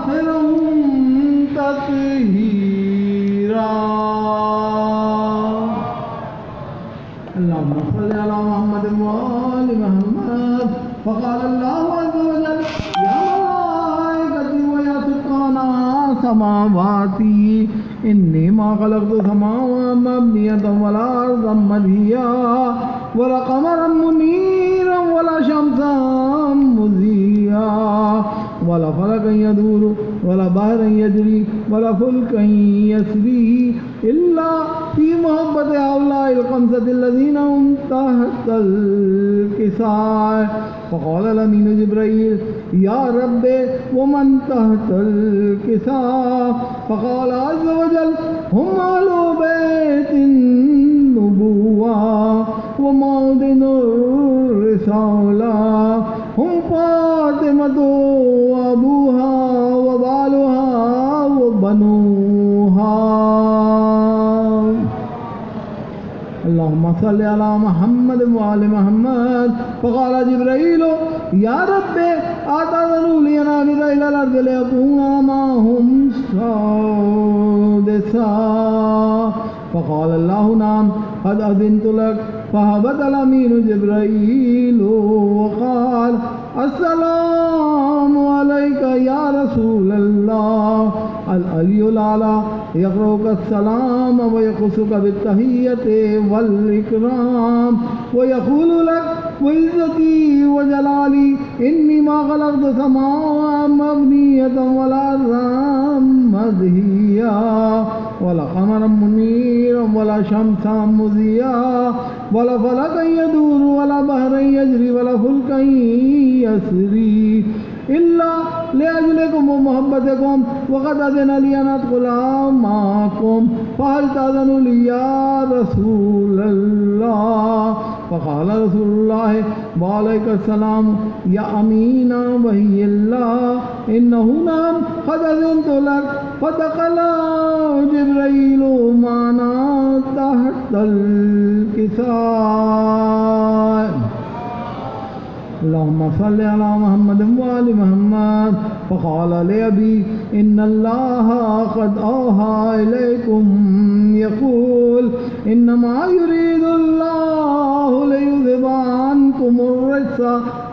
وطهرهم تطهيرا. اللهم صل على محمد وآل محمد. فقال الله عز وجل يا ملائكتي ويا سكان سماواتي إني ما خلقت سماوات مبنية ولا أرضا مدهيا ولا قمرا منيرا ولا شمسا مضيا ولا فلكا يدور ولا بحرا يجري ولا فلكا يسري إلا في محبة هؤلاء الخمسة الذين هم تحت الكساء. فقال الأمين جبرائيل يا رب ومن تحت الكساء؟ فقال عز وجل هم أهل بيت النبوة ومعدن الرسالة هم فاطمة وأبوها وبالها وبنوها. اللهم صل على محمد وآل محمد. فقال جبرائيل يا رب أتأذن لي أن أهبط إلى الأرض لأكون معهم سادسا؟ فقال الله نعم قد أذنت لك. فهبط الأمين جبرائيل وقال السلام عليك يا رسول الله. العلي الأعلى يقرأك السلام ويخصك بالتحية والإكرام ويقول لك وعزتي وجلالي إني ما خلقت سماء مبنية ولا أرضا مدهيا ولا قمرا منيرا ولا شمسا مضيا ولا فلكا يدور ولا بحرا يجري ولا فلكا يسري إلا لأجلكم ومحبتكم وقد أذن لي أن أدخل معكم فهل تأذن لي يا رسول الله؟ فقال رسول الله وعليك السلام يا أمين وحي الله إنه نعم قد أذنت لك. فدخل جبرائيل معنا تحت الكساء. اللهم صل على محمد وآل محمد. فقال لأبي إن الله قد أوحى إليكم يقول إنما يريد الله ليذهب عنكم الرجس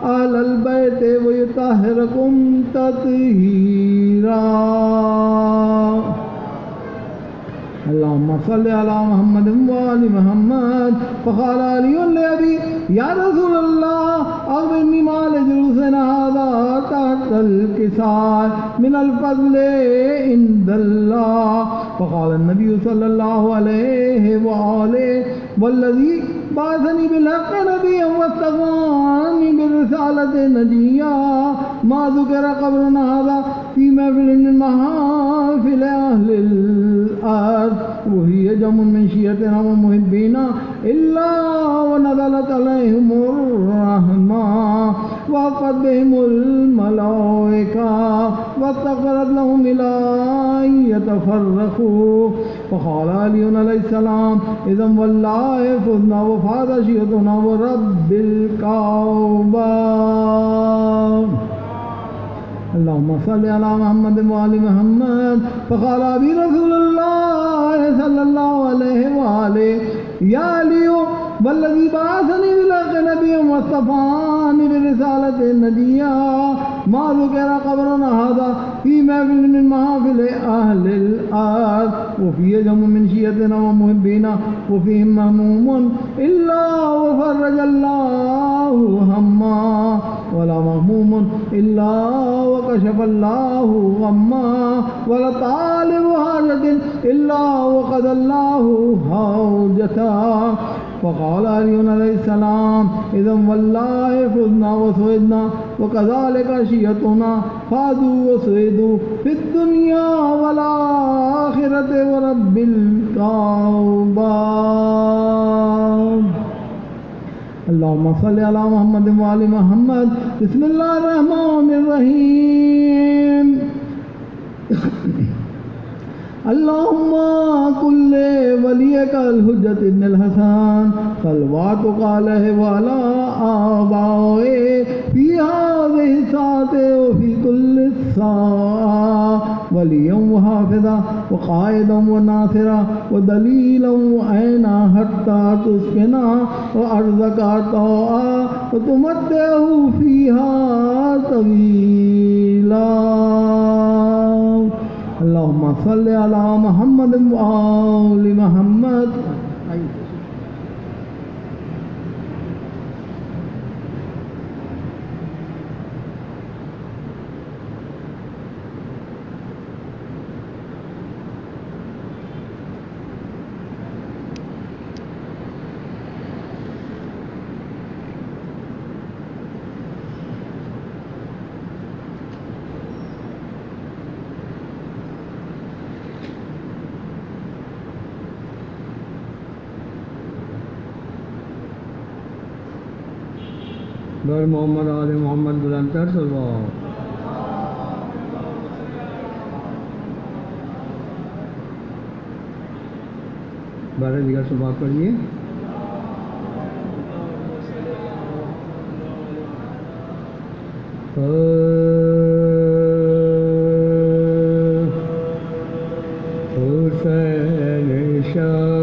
أهل البيت ويطهركم تطهيرا. اللهم صل على محمد وآل محمد. فقال علي لأبي يا رسول الله أخبرني ما لجلوسنا هذا تحت الكساء من الفضل عند الله. فقال النبي صلى الله عليه وآله والذي بعثني بالحق نبيا واستغفرني بالرسالة نجيا ما ذكر قبرنا هذا في محفل من محافل أهل الأرض وهي جمع من شيعتنا ومحبينا إلا ونزلت عليهم الرحمة وقد بهم الملائكة واستغفرت لهم إلى أن يتفرقوا. فقال علي عليه السلام إذا والله فزنا وفاز شيعتنا ورب الكعبة. اللهم صل على محمد وآل محمد. فقال أبي رسول الله صلى الله عليه وآله يا علي والذي بعثني بالحق نبيا واصطفاني برسالة نبيا ما ذكر قبرنا هذا في محفل من محافل أهل الأرض وفي جمع من شيعتنا ومحبينا وفيهم مهموم إلا وفرج الله هما ولا مهموم إلا وكشف الله غما ولا طالب حاجة إلا وقضى الله حاجته. فقال علي عليه السلام إذا والله فزنا وسعدنا وكذلك شيعتنا فازوا وسعدوا في الدنيا والآخرة ورب الكعبة. اللهم صل على محمد وآل محمد. بسم الله الرحمن الرحيم. اللهم كل وليك الحجة ابن الحسن صلواتك عليه وعلى آبائه في هذه الساعة وفي كل ساعة ووليا وحافظا وقائدا وناصرا ودليلا وعينا حتى تسكنا وأرزك عطاء وتمتعه فيها طويلا. اللهم صل على محمد وآل محمد. در محمد آل محمد بلند تر صلوات. بارہ دیگر سے بات پڑھیے. حسین شاہ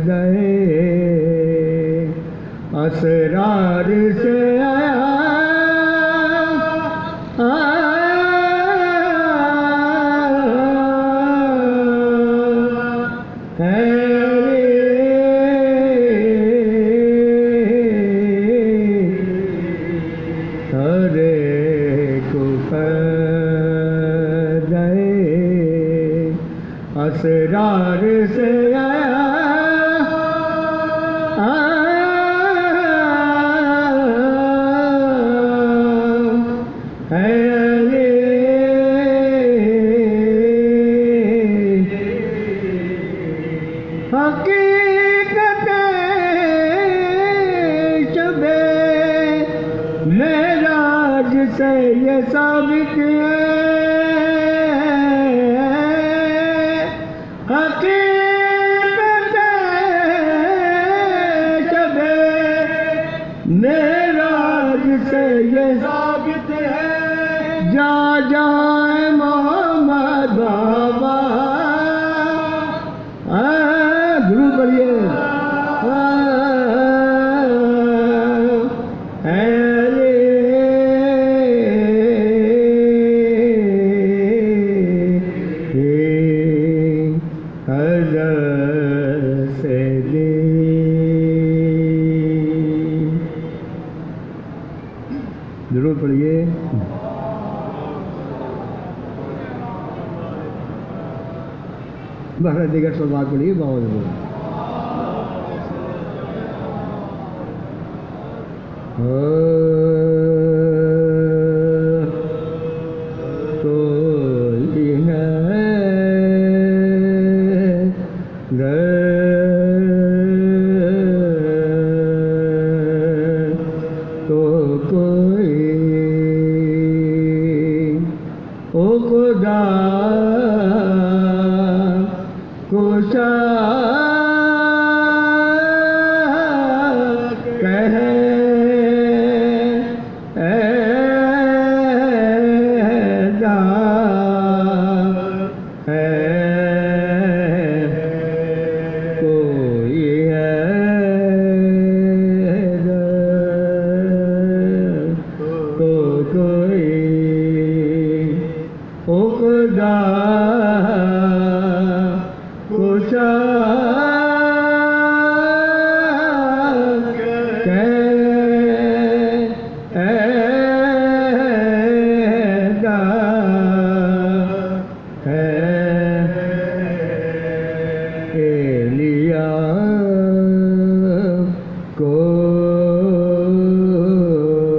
گئے اسرار سے اسرار سے حقیقت شب معراج سے یہ ثابت ہے حقیقت شب معراج سے یہ ثابت ہے جا جائے محمد بابا ضرور پڑھیے ضرور پڑھیے باہر دیگر سلوات پڑھیے بہت ضرور خدا کشا کہے ایدا ہے کوئی ہے تو کوئی او خدا کشا ایدا ہے ایلیا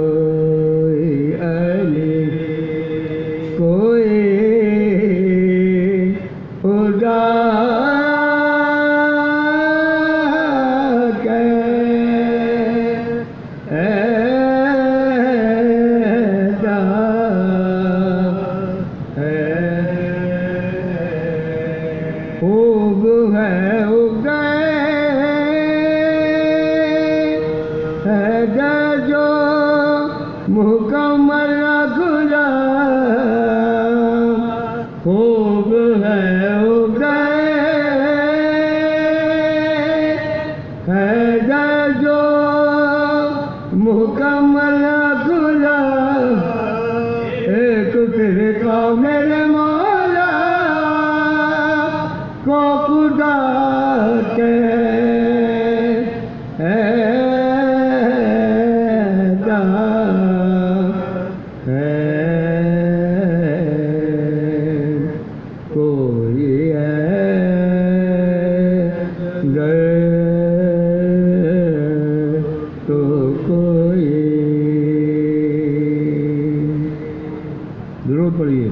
کوئی علی کوئی خدا کے ایدا ہے خوب ہے حیدر جو مکمل کھلا خوب ہے حیدر جو مکمل کھلا ایک فرقہ میرے مولا کو خدا کے ایدا ہے کوئی ہے تو کوئی ضرور پڑھیے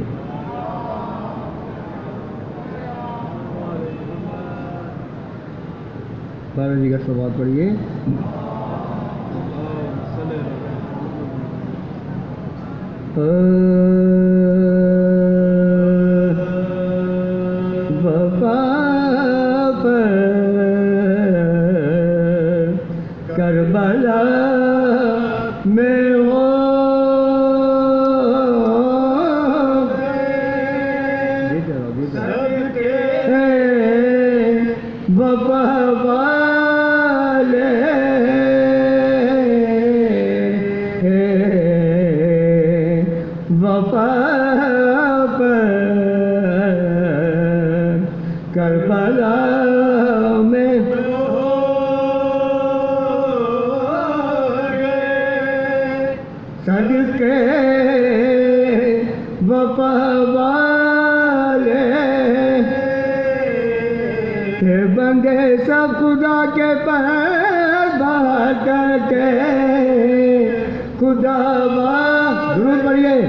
بارہ جی کا سوال پڑھیے وفا پر کربلا میں ہو وفا والے وفا پر کربلا میں صدقے وفا والے کہ بندے سب خدا کے پربار کر کے خدا درود پڑھیے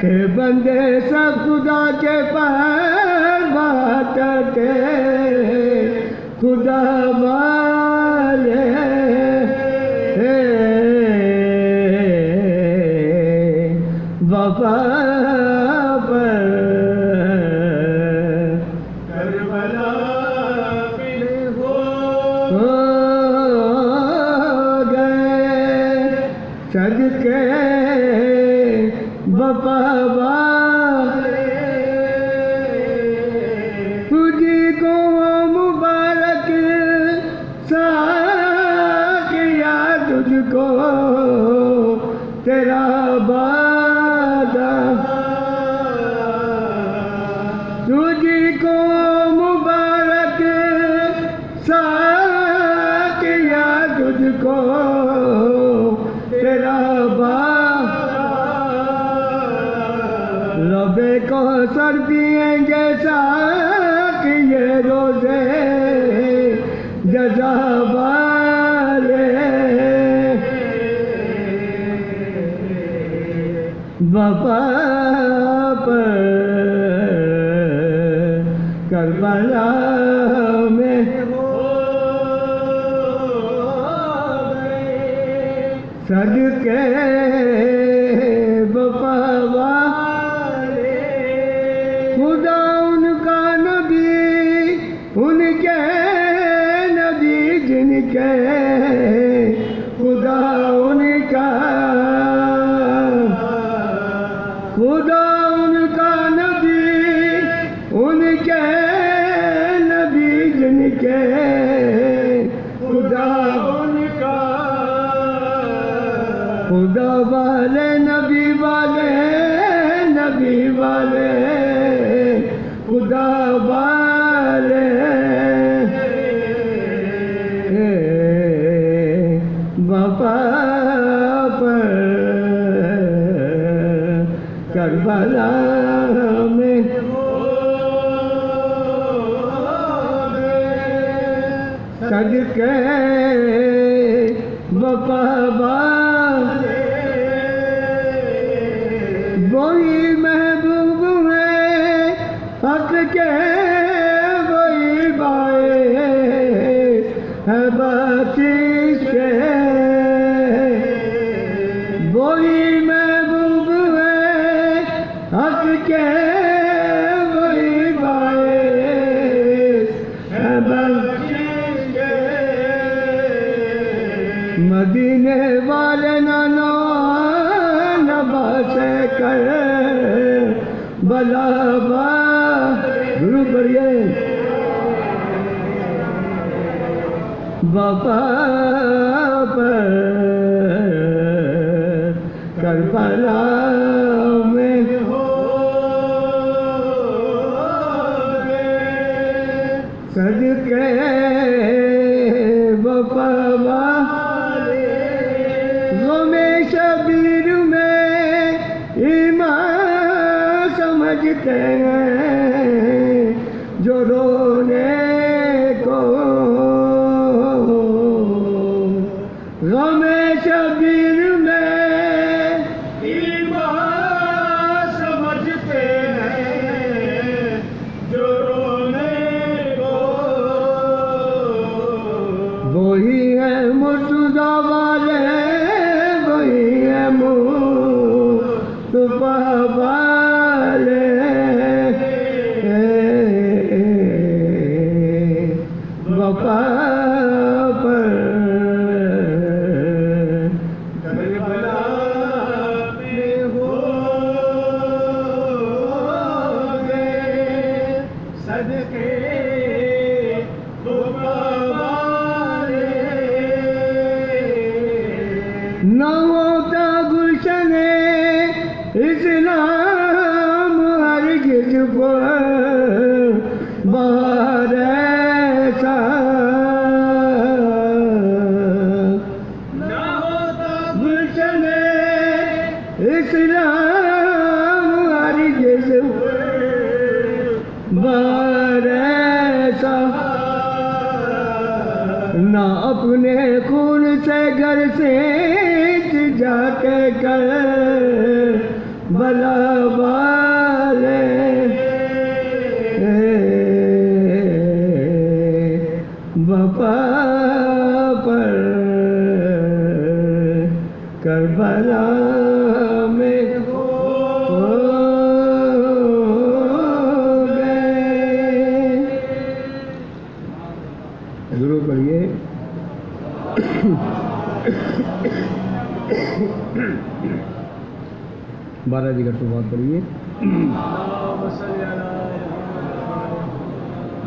کہ بندے سب خدا کے پربار کر کے خدا والے وفا پر کربلا میں ہو گئے صدقے وفا والے تجھی کو مبارک ساقیا تجھ کو تیرا تجھی کو مبارک ساقیا تجھ کو تیرا لبے کو سر پیئیں گے ساقیے روزے جزا والے وفا پر کربلا میں صدقے وفا والے خدا ان کا نبی ان کے نبی جن کے خدا ان کا خدا ان کا نبی ان کے نبی جن کے خدا ان کا خدا والے نبی والے خدا والے وفا پر کربلا میں صدقے وفا والے وہی محبوب ہیں حق کے وہی بائے ہے بخشش کے وہی محبوب ہیں حق کے وہی بائے ہے بخشش کے مدینے والے نانو سے کر بلا درود پڑھیے وفا پر کربلا میں ہو گئے صدقے وفا والے غم شبیر میں ایمان سمجھتے ہیں جو رونے کو غم شبیر میں ایمان سمجھتے ہیں جو رونے کو وہی ہے مرتضیٰ والے وہی ہے مصطفیٰ والے وفا پر کربلا میں ہو گئے صدقے نہ ہوتا گلشن اسلام ہرگز پر بہار ایسا، نہ ہوتا گلشن اسلام ہرگز بہار ایسا، نہ اپنے خون سے گھر سے جا کے کر بلا والے وفا پر کربلا میں ہو گئے۔ ضرور پڑھیے۔ بارہ جی کا تو بات کریے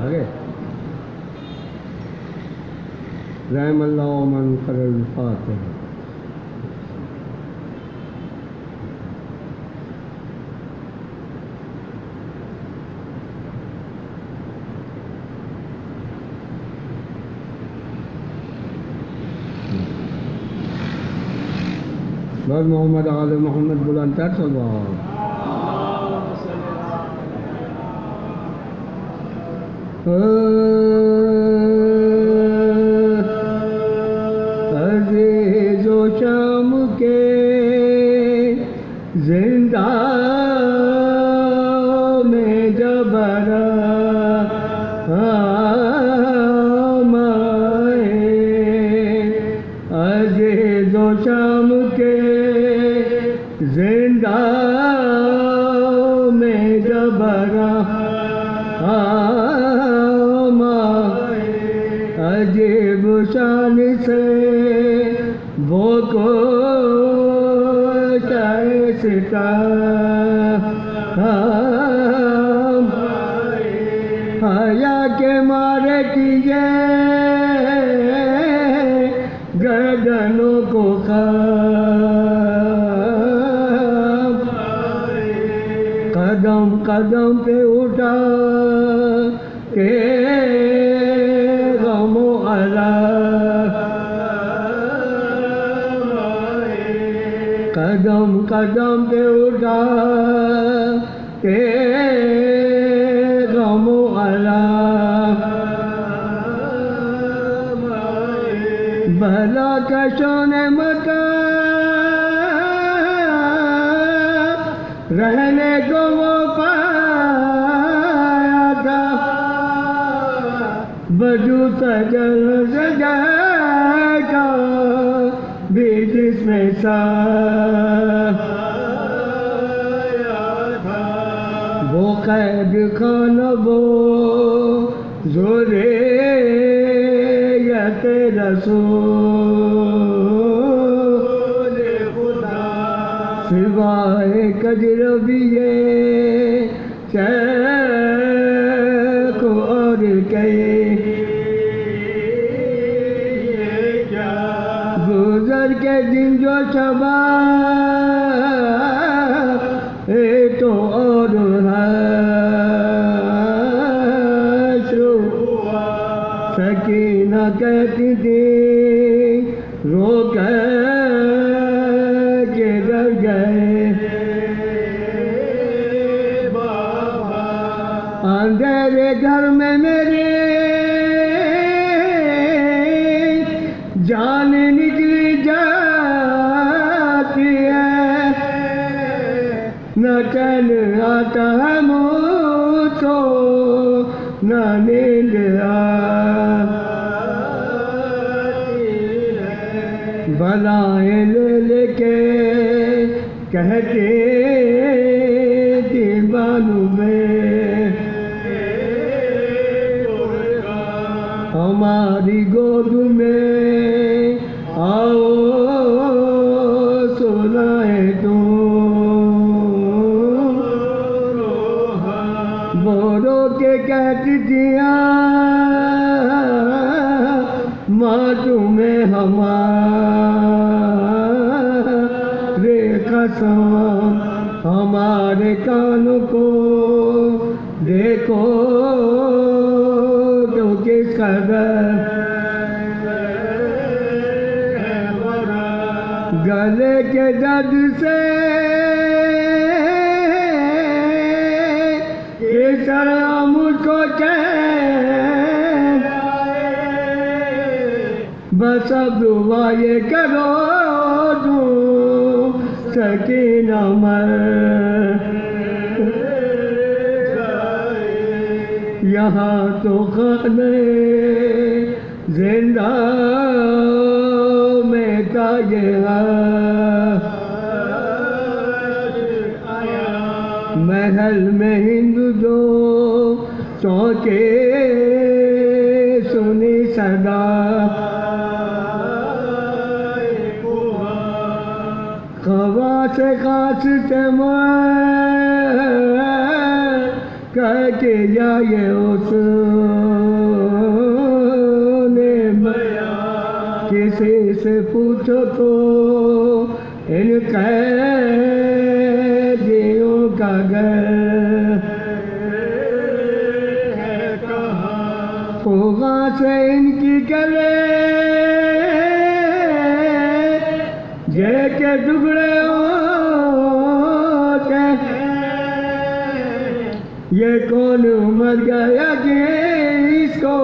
آگے۔ رحم اللہ من قرر الفاتحہ۔ بس محمد آل محمد بلند تر صلوات۔ عزیز و شام کے زندہ میں جب عزیز و شام کے زندہ میں جب عجیب شان سے وہ کو شائستہ حیا کے مارے کیے گردنوں کو قدم قدم پہ اٹھا کے غم و علم، قدم قدم پہ اٹھا کے غم و علم، بھلا کشوں نے مکان رہنے کو وہ پایا تھا، بدو سجل سجا کا بھی جس میں وہ قید خانہ وہ ذریت رسول خدا، سوائے کجرویے شیخ اور کئی گزر کے دن جو شباب تو اور سکینہ کہتی تھی رو کر کے ڈر گئے اندھیرے گھر میں میرے جان نکلی جاتی ہے، نہ چین آتا ہے مجھ کو نہ نیند بلائیں لے لے کے کہتے دیوانوں میں ہماری گود میں آؤ سنائے تم بورو کے کہتی تھیاں معلوم ہمارے قسم ہمارے کانوں کو دیکھو تو کس قدر گلے کے درد سے اس طرح مجھ کو چین بس اب دعا یہ کرو تو سکینہ مر یہاں تو خانے زندہ میں تاجے محل میں ہندو جو چوکے سنی صدا خواص خاص کہہ کے جائے اس نے کسی سے پوچھو تو ان قیدیوں کا گھر ہوگا سے ان کی گلے جے کے ٹکڑے ہوتے یہ کون مر گیا کہ اس کو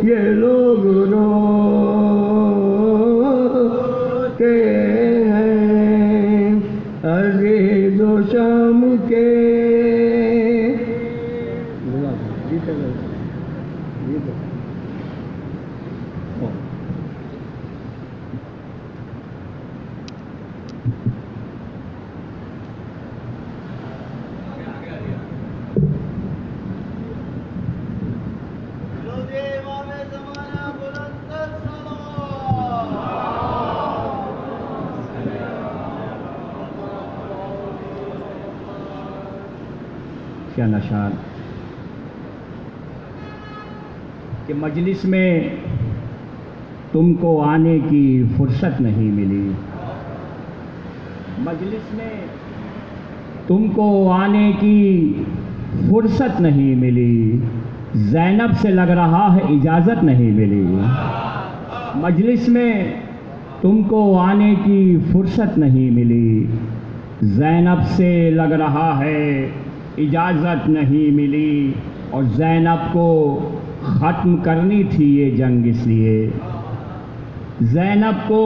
یہ لوگ روتے ہیں عزیز و شام کے کیا نشان کہ مجلس میں تم کو آنے کی فرصت نہیں ملی، مجلس میں تم کو آنے کی فرصت نہیں ملی، زینب سے لگ رہا ہے اجازت نہیں ملی، مجلس میں تم کو آنے کی فرصت نہیں ملی، زینب سے لگ رہا ہے اجازت نہیں ملی، اور زینب کو ختم کرنی تھی یہ جنگ، اس لیے زینب کو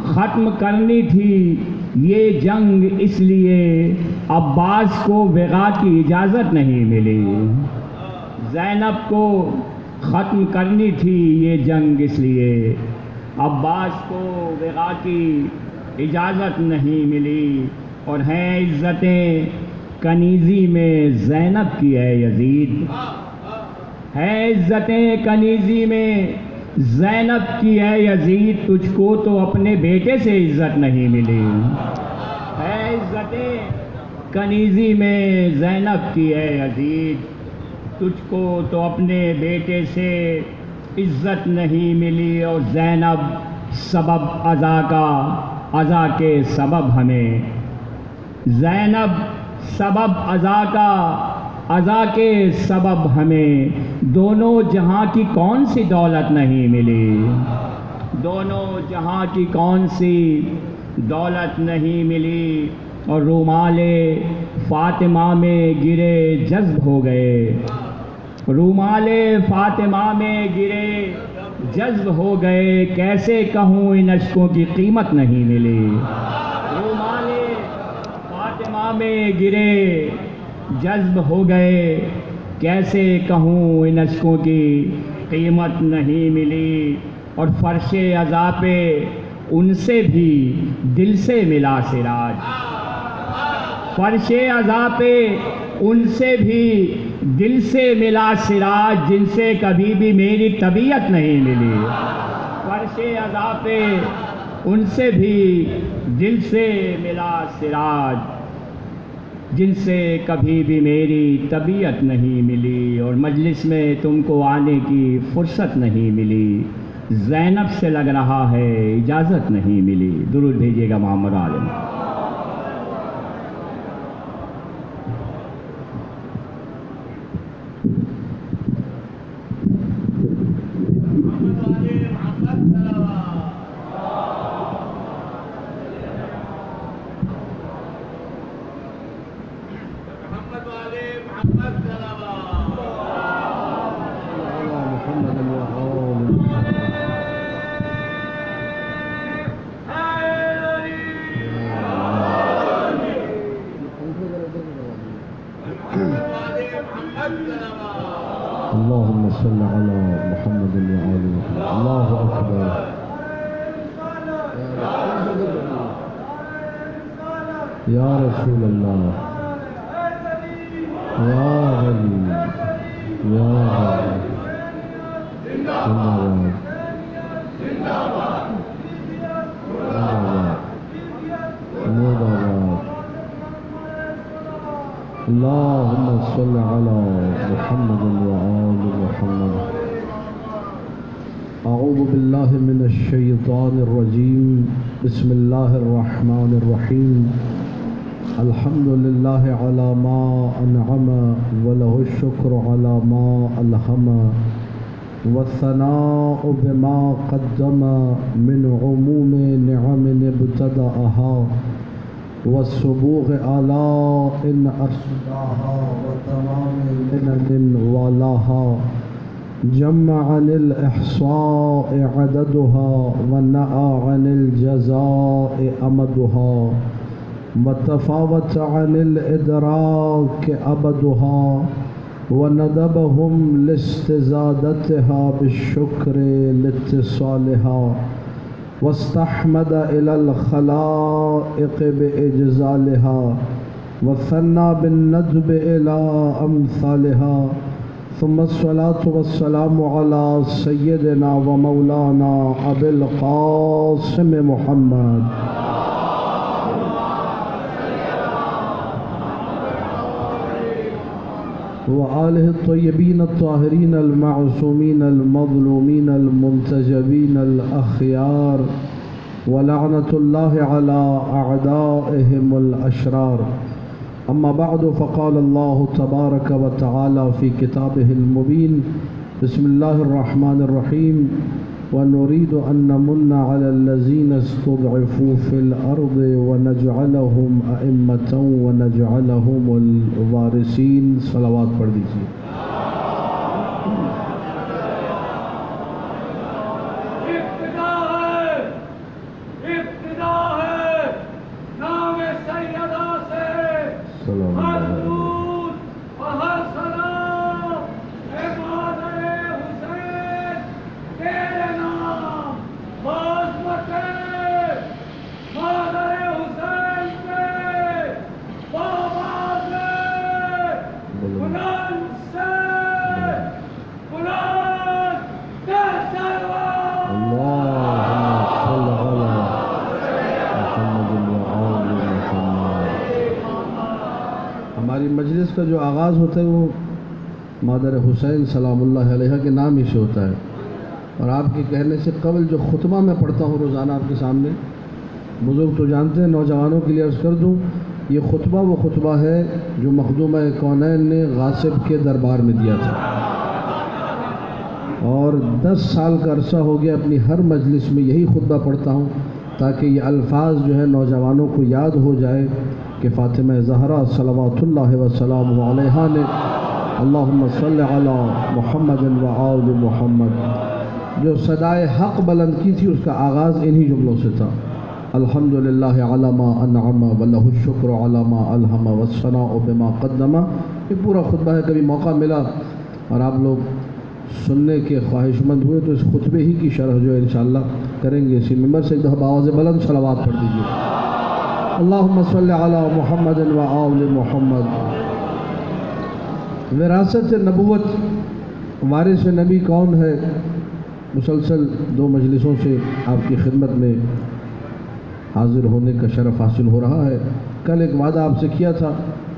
ختم کرنی تھی یہ جنگ، اس لیے عباس کو وغا کی اجازت نہیں ملی، زینب کو ختم کرنی تھی یہ جنگ، اس لیے عباس کو وغا کی اجازت نہیں ملی، اور ہیں عزتیں کنیزی میں زینب کی ہے یزید، ہے عزتیں کنیزی میں زینب کی ہے یزید، تجھ کو تو اپنے بیٹے سے عزت نہیں ملی، ہے عزتیں کنیزی میں زینب کی ہے یزید، تجھ کو تو اپنے بیٹے سے عزت نہیں ملی، اور زینب سبب عزا کے سبب ہمیں، زینب سبب عزا کے سبب ہمیں، دونوں جہاں کی کون سی دولت نہیں ملی، دونوں جہاں کی کون سی دولت نہیں ملی، اور رومال فاطمہ میں گرے جذب ہو گئے، رومال فاطمہ میں گرے جذب ہو گئے، کیسے کہوں ان اشکوں کی قیمت نہیں ملی، رومال فاطمہ میں گرے جذب ہو گئے، کیسے کہوں ان اشکوں کی قیمت نہیں ملی، اور فرش عزا پہ ان سے بھی دل سے ملا سراج، فرش عزا پہ ان سے بھی دل سے ملا سراج، جن سے کبھی بھی میری طبیعت نہیں ملی، فرش عزا پہ ان سے بھی دل سے ملا سراج، جن سے کبھی بھی میری طبیعت نہیں ملی اور مجلس میں تم کو آنے کی فرصت نہیں ملی، زینب سے لگ رہا ہے اجازت نہیں ملی۔ درود بھیجیے گا محمد عالم۔ اللهم صل على محمد وآل محمد۔ اللہ اکبر۔ یا رسول اللہ، یا غنی، یا غنی، زندہ باد، مرد آباد۔ اللهم صل على محمد وآل محمد۔ اعوذ باللہ من الشیطان الرجیم، بسم اللہ الرحمن الرحیم۔ الحمد للہ علی ما انعم وله الشکر علی ما الہم، والثناء بما قدم من عموم نعم ابتدأها، والسبوغ آلاء أرشداها، وتمام منن والاها، جمع عن الإحصاء عددها، ونأى عن الجزاء أمدها، وتفاوت عن الإدراك أبدها، وندبهم لاستزادتها بالشكر لاتصالها، واستحمد إلى الخلائق بإجزالها، وثنى بالندب إلى أمثالها، ثم الصلاة والسلام على سيدنا ومولانا أبي القاسم محمد وآله الطيبين الطاهرين المعصومين المظلومين المنتجبين الأخيار، ولعنة الله على أعدائهم الأشرار۔ أما بعد، فقال الله تبارك وتعالى في كتابه المبين، بسم الله الرحمن الرحيم، ونريد أن نمن على الذين استضعفوا في الأرض ونجعلهم أئمة ونجعلهم الوارثين۔ صلوات پڑھ دیجیے۔ مجلس کا جو آغاز ہوتا ہے وہ مادر حسین سلام اللہ علیہ کے نام ہی سے ہوتا ہے، اور آپ کے کہنے سے قبل جو خطبہ میں پڑھتا ہوں روزانہ آپ کے سامنے، بزرگ تو جانتے ہیں، نوجوانوں کے لیے عرض کر دوں، یہ خطبہ وہ خطبہ ہے جو مخدومہ کونین نے غاصب کے دربار میں دیا تھا، اور 10 سال کا عرصہ ہو گیا اپنی ہر مجلس میں یہی خطبہ پڑھتا ہوں تاکہ یہ الفاظ جو ہے نوجوانوں کو یاد ہو جائے کہ فاطمہ زہرا صلوات اللہ وسلام علیہا نے اللہم صلی علی محمد و آل محمد جو صدائے حق بلند کی تھی، اس کا آغاز انہی جملوں سے تھا۔ الحمدللہ علی ما انعم ولہ الشکر علی ما الہم والثناء بما قدم۔ یہ پورا خطبہ ہے، کبھی موقع ملا اور آپ لوگ سننے کے خواہش مند ہوئے تو اس خطبے ہی کی شرح جو ہے انشاءاللہ کریں گے۔ اسی ممبر سے ایک دفعہ بآواز بلند صلوات پڑھ دیجیے۔ اللہم صلی علی محمد و آل محمد۔ وراثت نبوت، وارث نبی کون ہے؟ مسلسل 2 مجلسوں سے آپ کی خدمت میں حاضر ہونے کا شرف حاصل ہو رہا ہے۔ کل ایک وعدہ آپ سے کیا تھا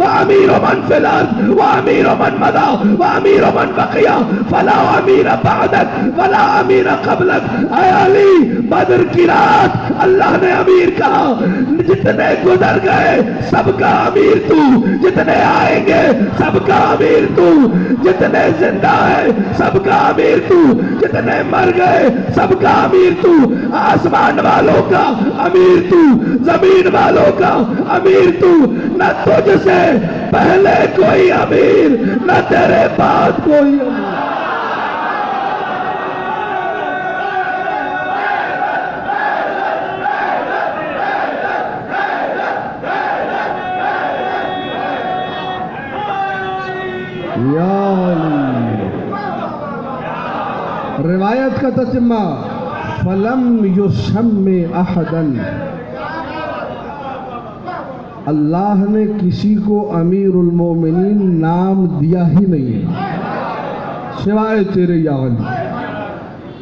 وامیر من فی الارض وامیر من مضى وامیر من بقي فلا امیر بعدک ولا امیر قبلک. اے علی بدر کی رات اللہ نے امیر کہا، جتنے گزر گئے سب کا امیر تو، جتنے آئیں گے سب کا امیر تو، جتنے زندہ ہے سب کا امیر تو، جتنے مر گئے سب کا امیر تو. آسمان والوں کا امیر تو، زمین والوں کا امیر تو. نہ تجھ سے پہلے کوئی امیر، نہ تیرے بعد کوئی امیر. یا علی. روایت کا تتمہ فلم یسم احدا، اللہ نے کسی کو امیر المومنین نام دیا ہی نہیں سوائے تیرے یا علی.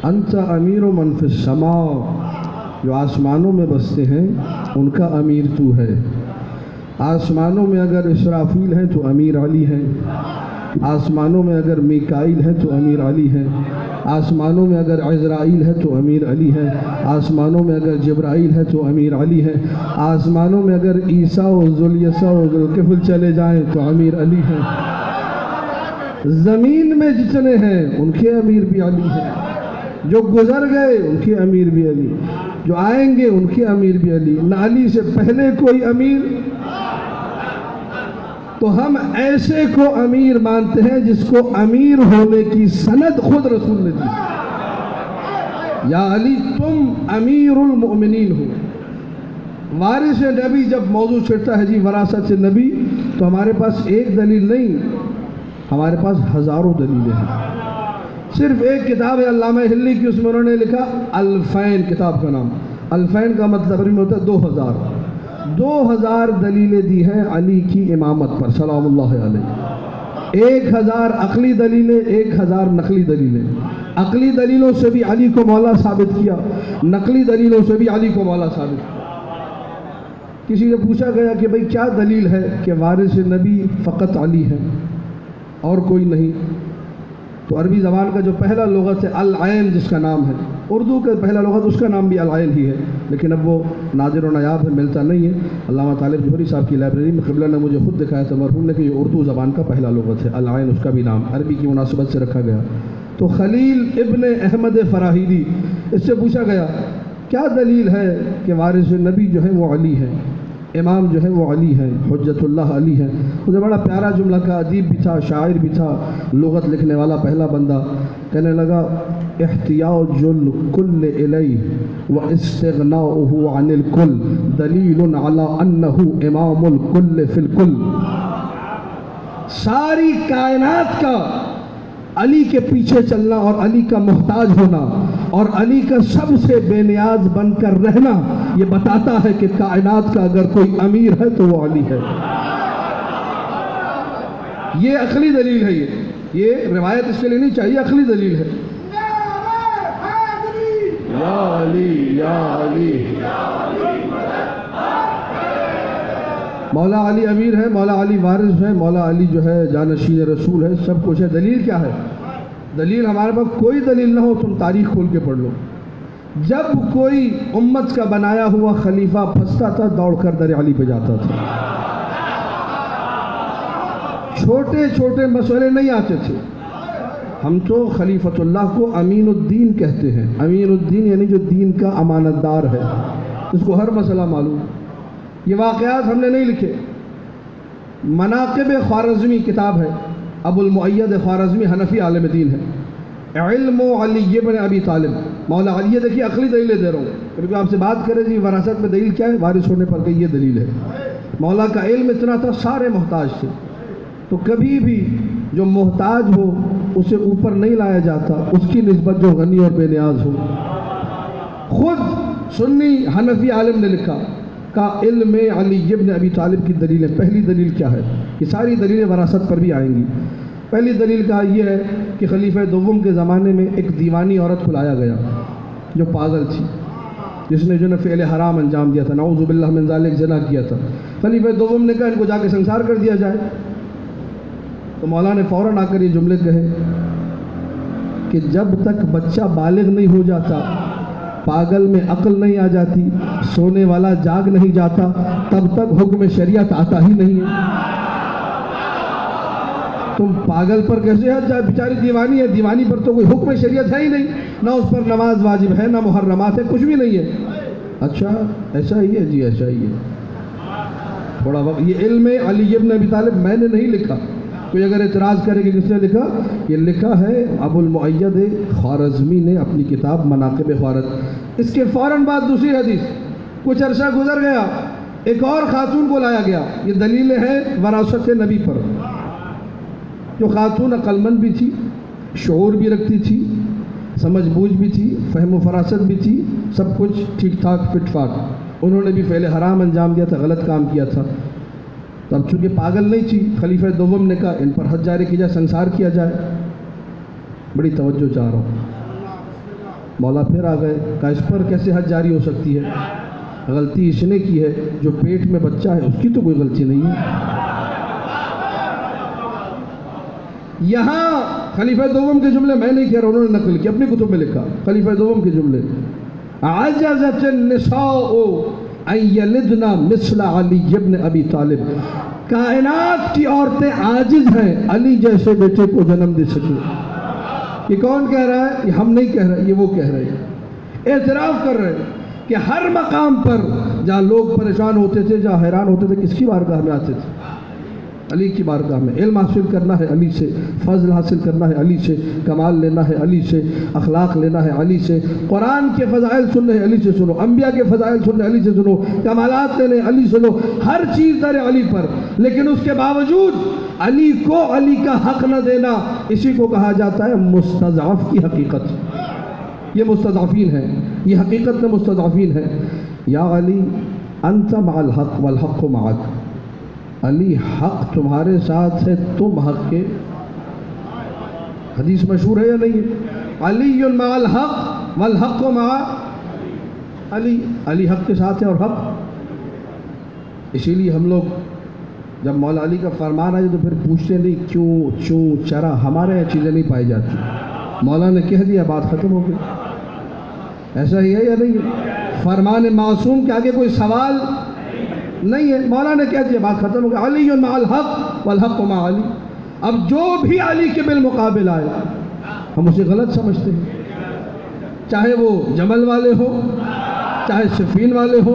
انت امیر من فی السماء، جو آسمانوں میں بستے ہیں ان کا امیر تو ہے. آسمانوں میں اگر اسرافیل ہیں تو امیر علی ہیں، آسمانوں میں اگر میکائیل ہے تو امیر علی ہے، آسمانوں میں اگر عزرائیل ہے تو امیر علی ہے، آسمانوں میں اگر جبرائیل ہے تو امیر علی ہے، آسمانوں میں اگر عیسیٰ و ذوالیسع و ذوالکفل چلے جائیں تو امیر علی ہے. زمین میں جتنے ہیں ان کے امیر بھی علی ہیں، جو گزر گئے ان کے امیر بھی علی، جو آئیں گے ان کے امیر بھی علی. نہ علی سے پہلے کوئی امیر. تو ہم ایسے کو امیر مانتے ہیں جس کو امیر ہونے کی سند خود رسول نے دی. یا علی تم امیر المؤمنین ہو. وارث نبی جب موضوع چھڑتا ہے جی وراثت نبی، تو ہمارے پاس ایک دلیل نہیں، ہمارے پاس ہزاروں دلیلیں ہیں. صرف ایک کتاب ہے علامہ ہلی کی، اس میں انہوں نے لکھا الفین، کتاب کا نام الفین کا مطلب عربی میں ہوتا ہے 2000 دلیلیں دی ہیں علی کی امامت پر سلام اللہ علیہ. 1000 عقلی دلیلیں، 1000 نقلی دلیلیں. عقلی دلیلوں سے بھی علی کو مولا ثابت کیا، نقلی دلیلوں سے بھی علی کو مولا ثابت کیا. کسی سے پوچھا گیا کہ بھئی کیا دلیل ہے کہ وارث نبی فقط علی ہے اور کوئی نہیں؟ تو عربی زبان کا جو پہلا لغت ہے العین جس کا نام ہے، اردو کا پہلا لغت اس کا نام بھی العین ہی ہے، لیکن اب وہ نادر و نایاب ہے، ملتا نہیں ہے. علامہ طالب جوہری صاحب کی لائبریری میں قبلہ نے مجھے خود دکھایا تھا مرحوم نے کہ یہ اردو زبان کا پہلا لغت ہے العین، اس کا بھی نام عربی کی مناسبت سے رکھا گیا. تو خلیل ابن احمد فراہیدی، اس سے پوچھا گیا کیا دلیل ہے کہ وارث نبی جو ہے وہ علی ہے، امام جو ہے وہ علی ہے، حجت اللہ علی ہے. مجھے بڑا پیارا جملہ کا، ادیب بھی تھا، شاعر بھی تھا، لغت لکھنے والا پہلا بندہ. کہنے لگا احتیاج الکل الیہ واستغناؤہ عن الکل دلیل علی انہ امام الکل فی الکل. ساری کائنات کا علی کے پیچھے چلنا اور علی کا محتاج ہونا اور علی کا سب سے بے نیاز بن کر رہنا یہ بتاتا ہے کہ کائنات کا اگر کوئی امیر ہے تو وہ علی ہے. یہ عقلی دلیل ہے. یہ روایت اس کے لیے نہیں چاہیے، عقلی دلیل ہے. یا علی یا علی. مولا علی امیر ہے، مولا علی وارث ہے، مولا علی جو ہے جانشین رسول ہے، سب کچھ ہے. دلیل کیا ہے؟ دلیل ہمارے پاس کوئی دلیل نہ ہو تم تاریخ کھول کے پڑھ لو. جب کوئی امت کا بنایا ہوا خلیفہ پھنستا تھا دوڑ کر در علی پہ جاتا تھا. چھوٹے چھوٹے مسئلے نہیں آتے تھے. ہم تو خلیفۃ اللہ کو امین الدین کہتے ہیں. امین الدین یعنی جو دین کا امانت دار ہے، اس کو ہر مسئلہ معلوم. یہ واقعات ہم نے نہیں لکھے. مناقب خوارزمی کتاب ہے، ابو المؤید خوارزمی حنفی عالم دین ہے. علم علی ابن ابی طالب، مولا علی. دیکھیے عقلی دلیلیں دے رہا ہوں، کیونکہ آپ سے بات کرے جی وراثت میں دلیل کیا ہے، وارث ہونے پر کہ یہ دلیل ہے. مولا کا علم اتنا تھا، سارے محتاج تھے. تو کبھی بھی جو محتاج ہو اسے اوپر نہیں لایا جاتا، اس کی نسبت جو غنی اور بے نیاز ہو. خود سنی حنفی عالم نے لکھا کا علم علی ابن ابی طالب کی دلیل ہے. پہلی دلیل کیا ہے؟ یہ ساری دلیلیں وراثت پر بھی آئیں گی. پہلی دلیل کا یہ ہے کہ خلیفہ دوم کے زمانے میں ایک دیوانی عورت کو لایا گیا جو پاگل تھی. جس نے جو ہے فعل حرام انجام دیا تھا، نعوذ باللہ من ذالک، زنا کیا تھا، خلیفہ دوم نے کہا ان کو جا کے سنسار کر دیا جائے۔ تو مولا نے فوراً آ کر یہ جملے کہے کہ جب تک بچہ بالغ نہیں ہو جاتا، پاگل میں عقل نہیں آ جاتی، سونے والا جاگ نہیں جاتا، تب تک حکم شریعت آتا ہی نہیں ہے۔ تم پاگل پر کیسے حد جائے، بیچاری دیوانی ہے، دیوانی پر تو کوئی حکم شریعت ہے ہی نہیں، نہ اس پر نماز واجب ہے، نہ محرمات ہے، کچھ بھی نہیں ہے۔ اچھا ایسا ہی ہے؟ جی ایسا ہی ہے۔ تھوڑا وقت، یہ علم علی ابن ابی طالب میں نے نہیں لکھا، کوئی اگر اعتراض کرے کہ کس نے لکھا، یہ لکھا ہے ابو المؤید خوارزمی نے اپنی کتاب مناقب خوارزم۔ اس کے فوراً بعد دوسری حدیث، کچھ عرصہ گزر گیا، ایک اور خاتون کو لایا گیا، یہ دلیلیں ہیں وراثت نبی پر، جو خاتون عقل مند بھی تھی، شعور بھی رکھتی تھی، سمجھ بوجھ بھی تھی، فہم و فراست بھی تھی، سب کچھ ٹھیک ٹھاک فٹ فاٹ، انہوں نے بھی فعل حرام انجام دیا تھا، غلط کام کیا تھا۔ تو اب چونکہ پاگل نہیں تھی، خلیفہ دوم نے کہا ان پر حد جاری کی جائے، سنسار کیا جائے۔ بڑی توجہ چاہ رہا ہوں۔ مولا پھر آ گئے، کہا اس پر کیسے حد جاری ہو سکتی ہے، غلطی اس نے کی ہے، جو پیٹ میں بچہ ہے اس کی تو کوئی غلطی نہیں ہے۔ یہاں خلیفہ دوم کے جملے میں نہیں کہہ رہا، انہوں نے نقل کی، اپنی کتب میں لکھا، خلیفہ دوم کے جملے، عجزت النساء ان یلدنا مثل علی ابن ابی طالب، کائنات کی عورتیں عاجز ہیں علی جیسے بیٹے کو جنم دے سکیں۔ یہ کون کہہ رہا ہے؟ یہ ہم نہیں کہہ رہے، یہ وہ کہہ رہے ہیں، اعتراف کر رہے ہیں کہ ہر مقام پر جہاں لوگ پریشان ہوتے تھے، جہاں حیران ہوتے تھے، کس کی بارگاہ میں آتے تھے؟ علی کی بارگاہ میں۔ علم حاصل کرنا ہے علی سے، فضل حاصل کرنا ہے علی سے، کمال لینا ہے علی سے، اخلاق لینا ہے علی سے، قرآن کے فضائل سننے ہیں علی سے سنو، انبیاء کے فضائل سننے علی سے سنو، کمالات لینے علی سے لو، ہر چیز در علی پر۔ لیکن اس کے باوجود علی کو علی کا حق نہ دینا، اسی کو کہا جاتا ہے مستضعف کی حقیقت۔ یہ مستضعفین ہیں، یہ حقیقت میں مستضعفین ہیں۔ یا علی انت مع الحق والحق معک، علی حق تمہارے ساتھ ہے، تم حق کے۔ حدیث مشہور ہے یا نہیں ہے؟ علی مع الحق والحق مع علی، علی حق کے ساتھ ہے اور حق۔ اسی لیے ہم لوگ جب مولا علی کا فرمان آئے تو پھر پوچھتے نہیں کیوں چوں چرا، ہمارے یہاں چیزیں نہیں پائی جاتی، مولا نے کہہ دیا بات ختم ہو گئی۔ ایسا ہی ہے یا نہیں ہے؟ فرمان معصوم کے آگے کوئی سوال نہیں ہے، مولا نے کہہ دیا بات ختم ہو گئی۔ علی مع الحق والحق مع علی۔ اب جو بھی علی کے بالمقابل آئے ہم اسے غلط سمجھتے ہیں، چاہے وہ جمل والے ہو، چاہے صفین والے ہو،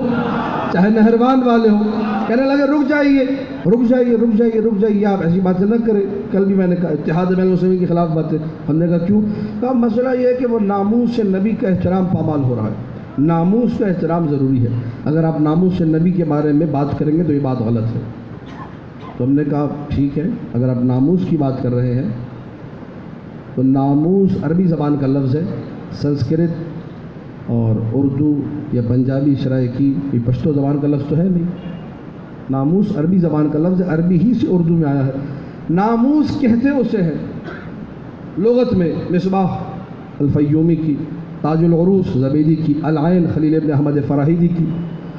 چاہے نہروان والے ہو، کہنے لگے رک جائیے رک جائیے رک جائیے رک جائیے، آپ ایسی باتیں نہ کریں۔ کل بھی میں نے کہا اتحاد بین المسلمین کے خلاف باتیں، ہم نے کہا کیوں؟ کہا مسئلہ یہ ہے کہ وہ ناموس سے نبی کا احترام پامال ہو رہا ہے، ناموس کا احترام ضروری ہے، اگر آپ ناموس سے نبی کے بارے میں بات کریں گے تو یہ بات غلط ہے۔ تو ہم نے کہا ٹھیک ہے، اگر آپ ناموس کی بات کر رہے ہیں تو ناموس عربی زبان کا لفظ ہے، سنسکرت اور اردو یا پنجابی سرائکی یہ پشتو زبان کا لفظ تو ہے نہیں، ناموس عربی زبان کا لفظ ہے، عربی ہی سے اردو میں آیا ہے۔ ناموس کہتے اسے ہیں لغت میں، مصباح الفیومی کی، تاج العروس زبیدی کی، العین خلیل ابن احمد فراہیدی کی،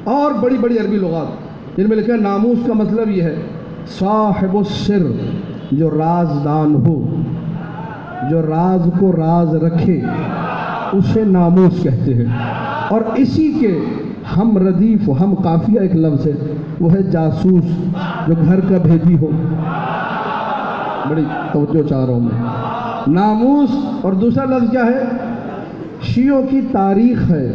اور بڑی بڑی عربی لغات جن میں لکھا ہے ناموس کا مطلب یہ ہے صاحب السر، جو رازدان ہو، جو راز کو راز رکھے، اسے ناموس کہتے ہیں۔ اور اسی کے ہم ردیف و ہم قافیہ ایک لفظ ہے، وہ ہے جاسوس، جو گھر کا بھیدی ہو۔ بڑی توجہ چاہ رہا ہوں میں، ناموس اور دوسرا لفظ کیا ہے؟ شیعوں کی تاریخ ہے،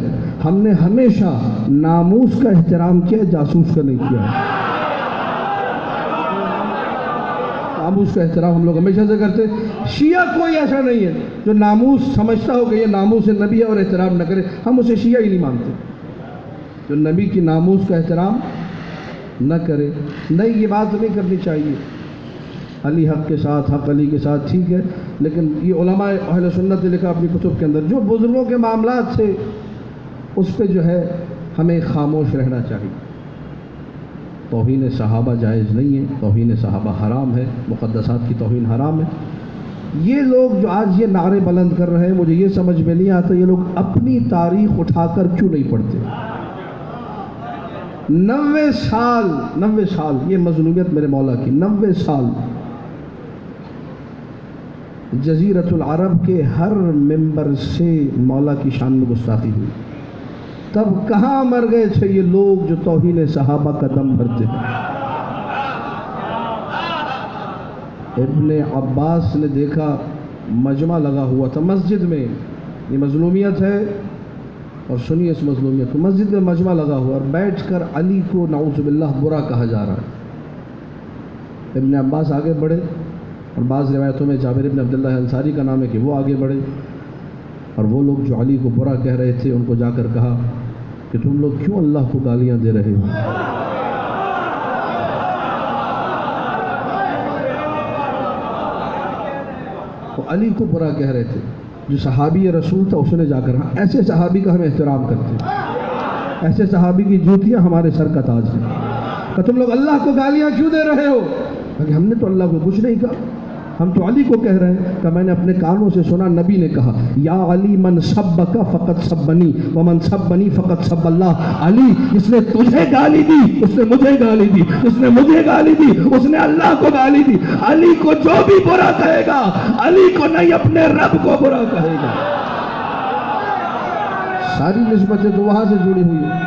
ہم نے ہمیشہ ناموس کا احترام کیا، جاسوس کا نہیں کیا۔ ناموس کا احترام ہم لوگ ہمیشہ سے کرتے، شیعہ کوئی ایسا نہیں ہے جو ناموس سمجھتا ہو کہ یہ ناموس نبی ہے اور احترام نہ کرے، ہم اسے شیعہ ہی نہیں مانتے جو نبی کی ناموس کا احترام نہ کرے۔ نہیں، یہ بات نہیں کرنی چاہیے۔ علی حق کے ساتھ، حق علی کے ساتھ ٹھیک ہے، لیکن یہ علماء اہل سنت نے لکھا اپنی کتب کے اندر، جو بزرگوں کے معاملات تھے اس پہ جو ہے ہمیں خاموش رہنا چاہیے۔ توہین صحابہ جائز نہیں ہے، توہین صحابہ حرام ہے، مقدسات کی توہین حرام ہے۔ یہ لوگ جو آج یہ نعرے بلند کر رہے ہیں، مجھے یہ سمجھ میں نہیں آتا یہ لوگ اپنی تاریخ اٹھا کر کیوں نہیں پڑھتے؟ 90 سال یہ مظلومیت میرے مولا کی، 90 سال جزیرۃ العرب کے ہر ممبر سے مولا کی شان میں گستاخی ہوئی۔ تب کہاں مر گئے تھے یہ لوگ جو توہین صحابہ کا دم بھرتے ہیں؟ ابن عباس نے دیکھا مجمع لگا ہوا تھا مسجد میں، یہ مظلومیت ہے، اور سنیے اس مظلومیت کو، مسجد میں مجمع لگا ہوا اور بیٹھ کر علی کو نعوذ باللہ برا کہا جا رہا ہے۔ ابن عباس آگے بڑھے، اور بعض روایتوں میں جابر بن عبداللہ انصاری کا نام ہے کہ وہ آگے بڑھے، اور وہ لوگ جو علی کو برا کہہ رہے تھے ان کو جا کر کہا کہ تم لوگ کیوں اللہ کو گالیاں دے رہے ہو؟ وہ علی کو برا کہہ رہے تھے، جو صحابی رسول تھا اس نے جا کر کہا ایسے صحابی کا ہم احترام کرتے ہیں، ایسے صحابی کی جوتیاں ہمارے سر کا تاج ہیں، کہ تم لوگ اللہ کو گالیاں کیوں دے رہے ہو؟ کہ ہم نے تو اللہ کو کچھ نہیں کہا، ہم تو علی کو کہہ رہے ہیں۔ کہ میں نے اپنے کانوں سے سنا نبی نے کہا یا علی من سبک فقط سبنی ومن سبنی فقط سب اللہ، علی جس نے تجھے گالی دی اس نے مجھے گالی دی، جس نے مجھے گالی دی اس نے اللہ کو گالی دی، علی کو جو بھی برا کہے گا علی کو نہیں اپنے رب کو برا کہے گا۔ ساری نسبتیں تو وہاں سے جڑی ہوئی ہیں۔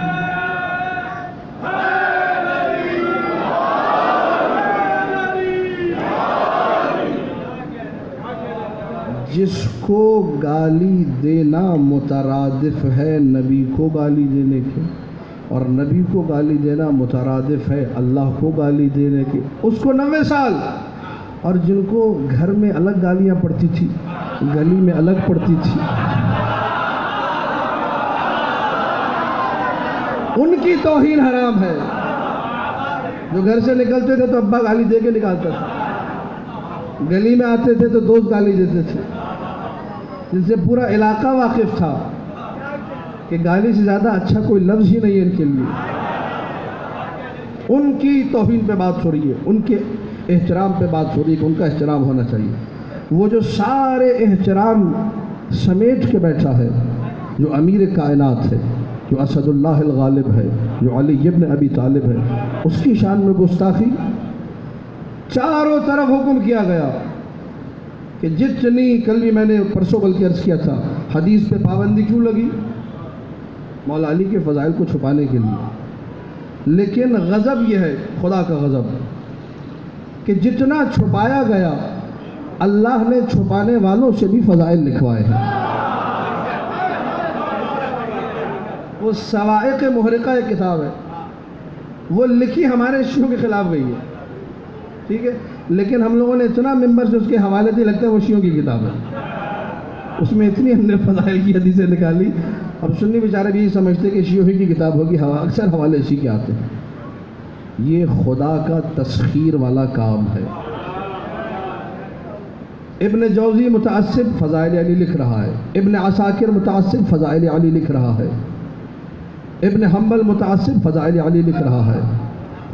جس کو گالی دینا مترادف ہے نبی کو گالی دینے کے، اور نبی کو گالی دینا مترادف ہے اللہ کو گالی دینے کے، اس کو 90 سال۔ اور جن کو گھر میں الگ گالیاں پڑتی تھی، گلی میں الگ پڑتی تھی، ان کی توہین حرام ہے۔ جو گھر سے نکلتے تھے تو ابا گالی دے کے نکالتا تھا، گلی میں آتے تھے تو دوست گالی دیتے تھے، جن سے پورا علاقہ واقف تھا کہ گالی سے زیادہ اچھا کوئی لفظ ہی نہیں ہے ان کے لیے۔ ان کی توہین پہ بات ہو رہی ہے، ان کے احترام پہ بات ہو رہی ہے کہ ان کا احترام ہونا چاہیے۔ وہ جو سارے احترام سمیٹ کے بیٹھا ہے، جو امیر کائنات ہے، جو اسد اللہ الغالب ہے، جو علی ابن ابی طالب ہے، اس کی شان میں گستاخی، چاروں طرف حکم کیا گیا کہ جتنی، کل بھی میں نے پرسوں بلکہ عرض کیا تھا، حدیث پہ پابندی کیوں لگی؟ مولا علی کے فضائل کو چھپانے کے لیے۔ لیکن غضب یہ ہے، خدا کا غضب، کہ جتنا چھپایا گیا اللہ نے چھپانے والوں سے بھی فضائل لکھوائے ہیں۔ وہ صواعق محرقہ ایک کتاب ہے، وہ لکھی ہمارے شیعوں کے خلاف گئی ہے، ٹھیک ہے، لیکن ہم لوگوں نے اتنا ممبر سے اس کے حوالے دے، لگتا ہے وہ شیعوں کی کتاب ہے، اس میں اتنی ہم نے فضائل کی حدیثیں نکالی۔ اب سنی بیچارے بھی یہ سمجھتے کہ شیعوں کی کتاب ہوگی، اکثر حوالے اسی کے آتے ہیں۔ یہ خدا کا تسخیر والا کام ہے۔ ابن جوزی متعصب فضائل علی لکھ رہا ہے، ابن عساکر متعصب فضائل علی لکھ رہا ہے، ابن حنبل متعصب فضائل علی لکھ رہا ہے۔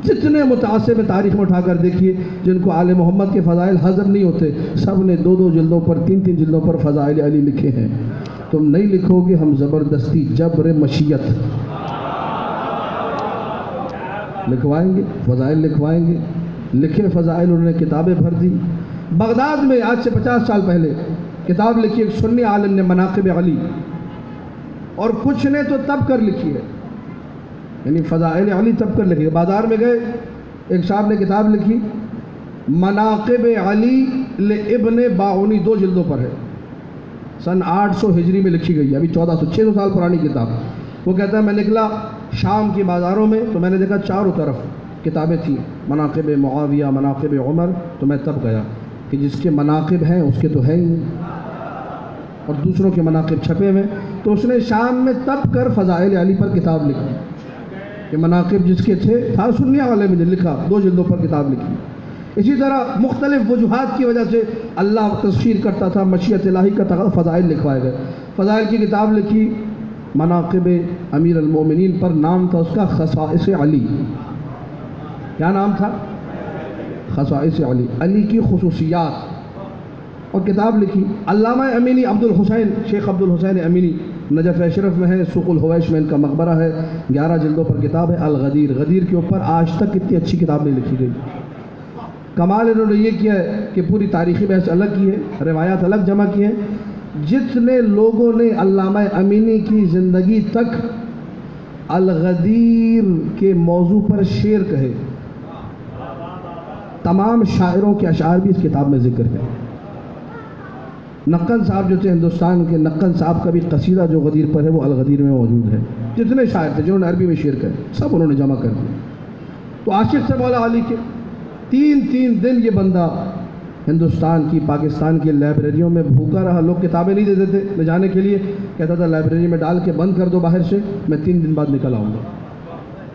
جتنے متعصب تاریخ میں اٹھا کر دیکھیے جن کو آل محمد کے فضائل حاضر نہیں ہوتے، سب نے 2 جلدوں پر 3 جلدوں پر فضائل علی لکھے ہیں۔ تم نہیں لکھو گے، ہم زبردستی جبر مشیت لکھوائیں گے، فضائل لکھوائیں گے۔ لکھے فضائل، انہوں نے کتابیں بھر دی۔ بغداد میں آج سے 50 سال پہلے کتاب لکھی ایک سنی عالم نے، مناقب علی، اور کچھ نے تو تب کر لکھی ہے، یعنی فضائل علی تب کر لکھی ہے۔ بازار میں گئے، ایک صاحب نے کتاب لکھی مناقب علی لابن باعونی، 2 جلدوں پر ہے، سن 800 ہجری میں لکھی گئی ہے، ابھی 600 سال پرانی کتاب۔ وہ کہتا ہے میں نکلا شام کی بازاروں میں تو میں نے دیکھا چاروں طرف کتابیں تھیں، مناقب معاویہ، مناقب عمر، تو میں تب گیا کہ جس کے مناقب ہیں اس کے تو ہے ہی نہیں، اور دوسروں کے مناقب چھپے ہوئے، تو اس نے شام میں تب کر فضائل علی پر کتاب لکھی کہ مناقب جس کے تھے، تھا سنی عالم نے لکھا، 2 جلدوں پر کتاب لکھی۔ اسی طرح مختلف وجوہات کی وجہ سے اللہ تسخیر کرتا تھا، مشیت الہی کا تقاضا، فضائل لکھوائے گئے۔ فضائل کی کتاب لکھی مناقب امیر المومنین پر، نام تھا اس کا خصائص علی۔ کیا نام تھا؟ خصائص علی، علی کی خصوصیات۔ اور کتاب لکھی. علامہ امینی عبد الحسین، شیخ عبد الحسین امینی، نجف اشرف میں ہے، سوق الحویش میں ان کا مقبرہ ہے، 11 جلدوں پر کتاب ہے الغدیر. غدیر کے اوپر آج تک اتنی اچھی کتاب نہیں لکھی گئی. کمال انہوں نے یہ کیا ہے کہ پوری تاریخی بحث الگ کی ہے، روایات الگ جمع کی ہیں. جتنے لوگوں نے علامہ امینی کی زندگی تک الغدیر کے موضوع پر شعر کہے، تمام شاعروں کے اشعار بھی اس کتاب میں ذکر ہے. نقن صاحب جو تھے ہندوستان کے، نقن صاحب کا بھی قصیدہ جو غدیر پر ہے وہ الغدیر میں موجود ہے. جتنے شاعر تھے جنہوں نے عربی میں شعر کہے سب انہوں نے جمع کر دیا. تو عاشق سے مولا علی کے 3 دن یہ بندہ ہندوستان کی، پاکستان کی لائبریریوں میں بھوکا رہا. لوگ کتابیں نہیں دیتے تھے لے جانے کے لیے، کہتا تھا لائبریری میں ڈال کے بند کر دو باہر سے، میں 3 دن بعد نکل آؤں گا.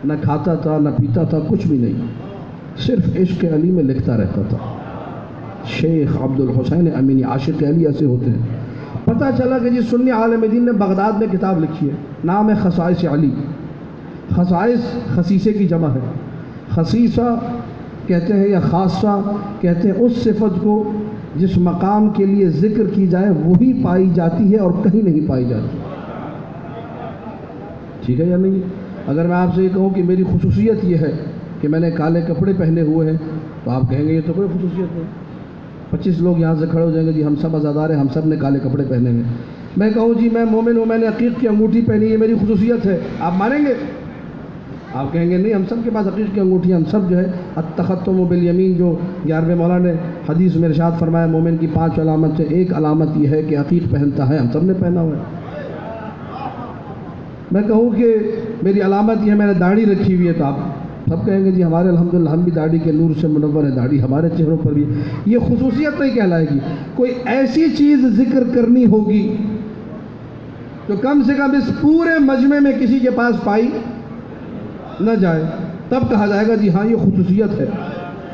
نہ کھاتا تھا نہ پیتا تھا، کچھ بھی نہیں، صرف عشق علی میں لکھتا رہتا تھا. شیخ عبد الحسین امینی عاشق علی ایسے ہوتے ہیں. پتہ چلا کہ جی سنی عالم دین نے بغداد میں کتاب لکھی ہے، نام ہے خصائص علی. خصائص خصیصے کی جمع ہے. خصیصہ کہتے ہیں یا خاصہ کہتے ہیں اس صفت کو جس مقام کے لیے ذکر کی جائے وہی پائی جاتی ہے اور کہیں نہیں پائی جاتی. ٹھیک ہے یا نہیں؟ اگر میں آپ سے یہ کہوں کہ میری خصوصیت یہ ہے کہ میں نے کالے کپڑے پہنے ہوئے ہیں تو آپ کہیں گے یہ تو کوئی خصوصیت نہیں. 25 لوگ یہاں سے کھڑے ہو جائیں گے جی ہم سب عزادار ہیں، ہم سب نے کالے کپڑے پہنے ہیں. میں کہوں جی میں مومن ہوں، میں نے عقیق کی انگوٹھی پہنی ہے، میری خصوصیت ہے، آپ مانیں گے؟ آپ کہیں گے نہیں، ہم سب کے پاس عقیق کی انگوٹھی، ہم سب جو ہے التختم بالیمین، جو 11ویں مولا نے حدیث میں ارشاد فرمایا مومن کی 5 علامت سے ایک علامت یہ ہے کہ عقیق پہنتا ہے، ہم سب نے پہنا ہوا ہے. میں کہوں کہ میری علامت یہ ہے میں نے داڑھی رکھی ہوئی ہے تو آپ سب کہیں گے جی ہمارے الحمدللہ ہم بھی داڑھی کے نور سے منور ہے، داڑھی ہمارے چہروں پر بھی. یہ خصوصیت نہیں کہلائے گی. کوئی ایسی چیز ذکر کرنی ہوگی جو کم سے کم اس پورے مجمع میں کسی کے پاس پائی نہ جائے، تب کہا جائے گا جی ہاں یہ خصوصیت ہے،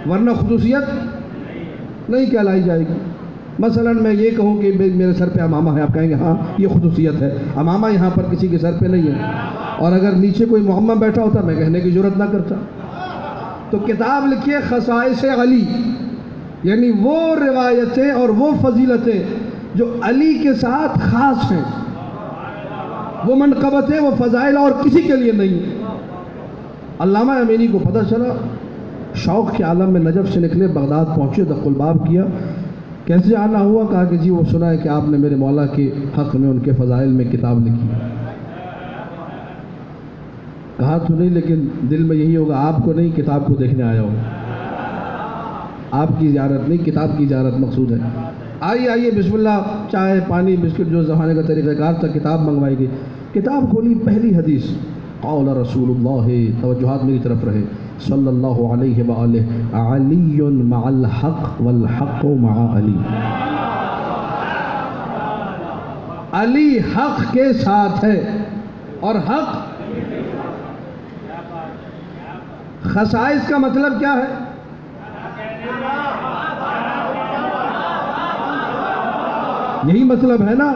ورنہ خصوصیت نہیں کہلائی جائے گی. مثلا میں یہ کہوں کہ میرے سر پہ امامہ ہے، آپ کہیں گے ہاں یہ خصوصیت ہے، امامہ یہاں پر کسی کے سر پہ نہیں ہے. اور اگر نیچے کوئی معمہ بیٹھا ہوتا میں کہنے کی ضرورت نہ کرتا. تو کتاب لکھیے خصائص علی، یعنی وہ روایتیں اور وہ فضیلتیں جو علی کے ساتھ خاص ہیں، وہ منقبتیں، وہ فضائل اور کسی کے لیے نہیں. علامہ امینی کو پتہ چلا، شوق کے عالم میں نجف سے نکلے، بغداد پہنچے، دق الباب کیا. کیسے آنا ہوا؟ کہا کہ جی وہ سنا ہے کہ آپ نے میرے مولا کے حق میں ان کے فضائل میں کتاب لکھی. کہا تو نہیں لیکن دل میں یہی ہوگا آپ کو نہیں، کتاب کو دیکھنے آیا ہوں. آپ کی زیارت نہیں، کتاب کی زیارت مقصود ہے. آئیے بسم اللہ، چائے پانی بسکٹ جو زمانے کا طریقہ کار تھا، کتاب منگوائی گئی. کتاب کھولی، پہلی حدیث قول رسول اللہ، توجہات میری طرف رہے، صلی اللہ علیہ وآلہ، علی مع الحق والحق مع علی. علی حق کے ساتھ ہے اور حق. خصائص کا مطلب کیا ہے؟ یہی مطلب ہے نا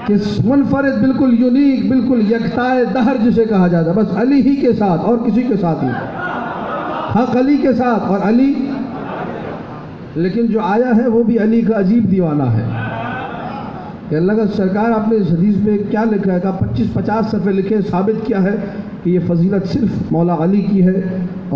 کہ منفرد، بالکل یونیک، بالکل یکتائے دہر جسے کہا جاتا ہے، بس علی ہی کے ساتھ اور کسی کے ساتھ نہیں. حق علی کے ساتھ اور علی. لیکن جو آیا ہے وہ بھی علی کا عجیب دیوانہ ہے کہ اللہ کا سرکار آپ نے اس حدیث میں کیا لکھا ہے؟ کہا 25-50 صفحے لکھے، ثابت کیا ہے کہ یہ فضیلت صرف مولا علی کی ہے،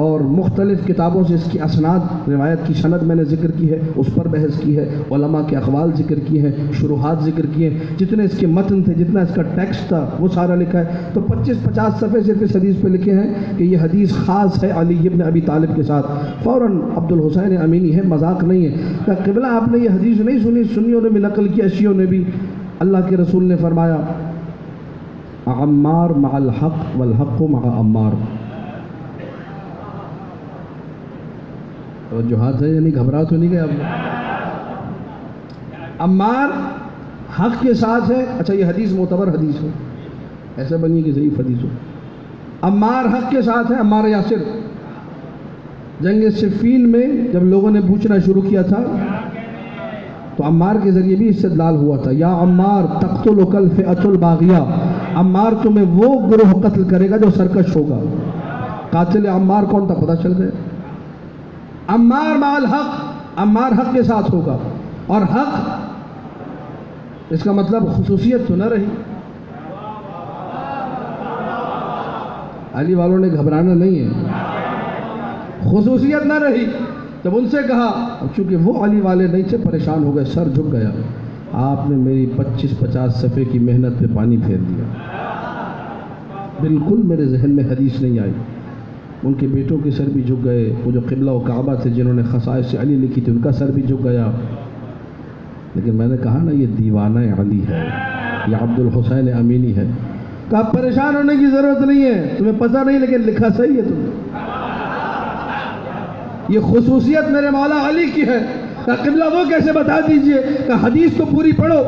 اور مختلف کتابوں سے اس کی اسناد، روایت کی سند میں نے ذکر کی ہے، اس پر بحث کی ہے، علماء کے اقوال ذکر کیے ہیں، شروحات ذکر کیے ہیں، جتنے اس کے متن تھے، جتنا اس کا ٹیکسٹ تھا وہ سارا لکھا ہے. تو 25-50 صفحے صرف اس حدیث پہ لکھے ہیں کہ یہ حدیث خاص ہے علی ابن ابی طالب کے ساتھ. فوراً عبد الحسین امینی ہے، مذاق نہیں ہے، کہ قبلہ آپ نے یہ حدیث نہیں سنی؟ سنیوں نے بھی نقل کی، شیعوں نے بھی. اللہ کے رسول نے فرمایا عمار مع الحق والحق مع عمار. توجہات ہے یعنی گھبرا تو نہیں گئے آپ؟ عمار حق کے ساتھ ہے. اچھا یہ حدیث معتبر حدیث ہے، ایسا بنی کہ ضعیف حدیث ہو. عمار حق کے ساتھ ہے. عمار یاسر جنگ صفین میں جب لوگوں نے پوچھنا شروع کیا تھا تو عمار کے ذریعے بھی استدلال ہوا تھا. یا عمار تقتلک الفئۃ الباغیہ، عمار تمہیں وہ گروہ قتل کرے گا جو سرکش ہوگا. قاتل عمار کون تھا پتہ چل گیا. عمار مع الحق، عمار حق کے ساتھ ہوگا، اور حق اس کا مطلب خصوصیت تو نہ رہی۔ علی والوں نے گھبرانا نہیں ہے، خصوصیت نہ رہی۔ جب ان سے کہا، چونکہ وہ علی والے نہیں تھے، پریشان ہو گئے، سر جھک گیا، آپ نے میری 25-50 صفحے کی محنت پہ پانی پھیر دیا، بالکل میرے ذہن میں حدیث نہیں آئی۔ ان کے بیٹوں کے سر بھی جھک گئے، وہ جو قبلہ و کعبہ تھے جنہوں نے خصائص علی لکھی تھی ان کا سر بھی جھک گیا۔ لیکن میں نے کہا نا یہ دیوانہ علی ہے، یہ عبد الحسین امینی ہے۔ کہا پریشان ہونے کی ضرورت نہیں ہے، تمہیں پتہ نہیں لیکن لکھا صحیح ہے تم نے، یہ خصوصیت میرے مولا علی کی ہے۔ کہا قبلہ وہ کیسے بتا دیجئے؟ کہا حدیث تو پوری پڑھو۔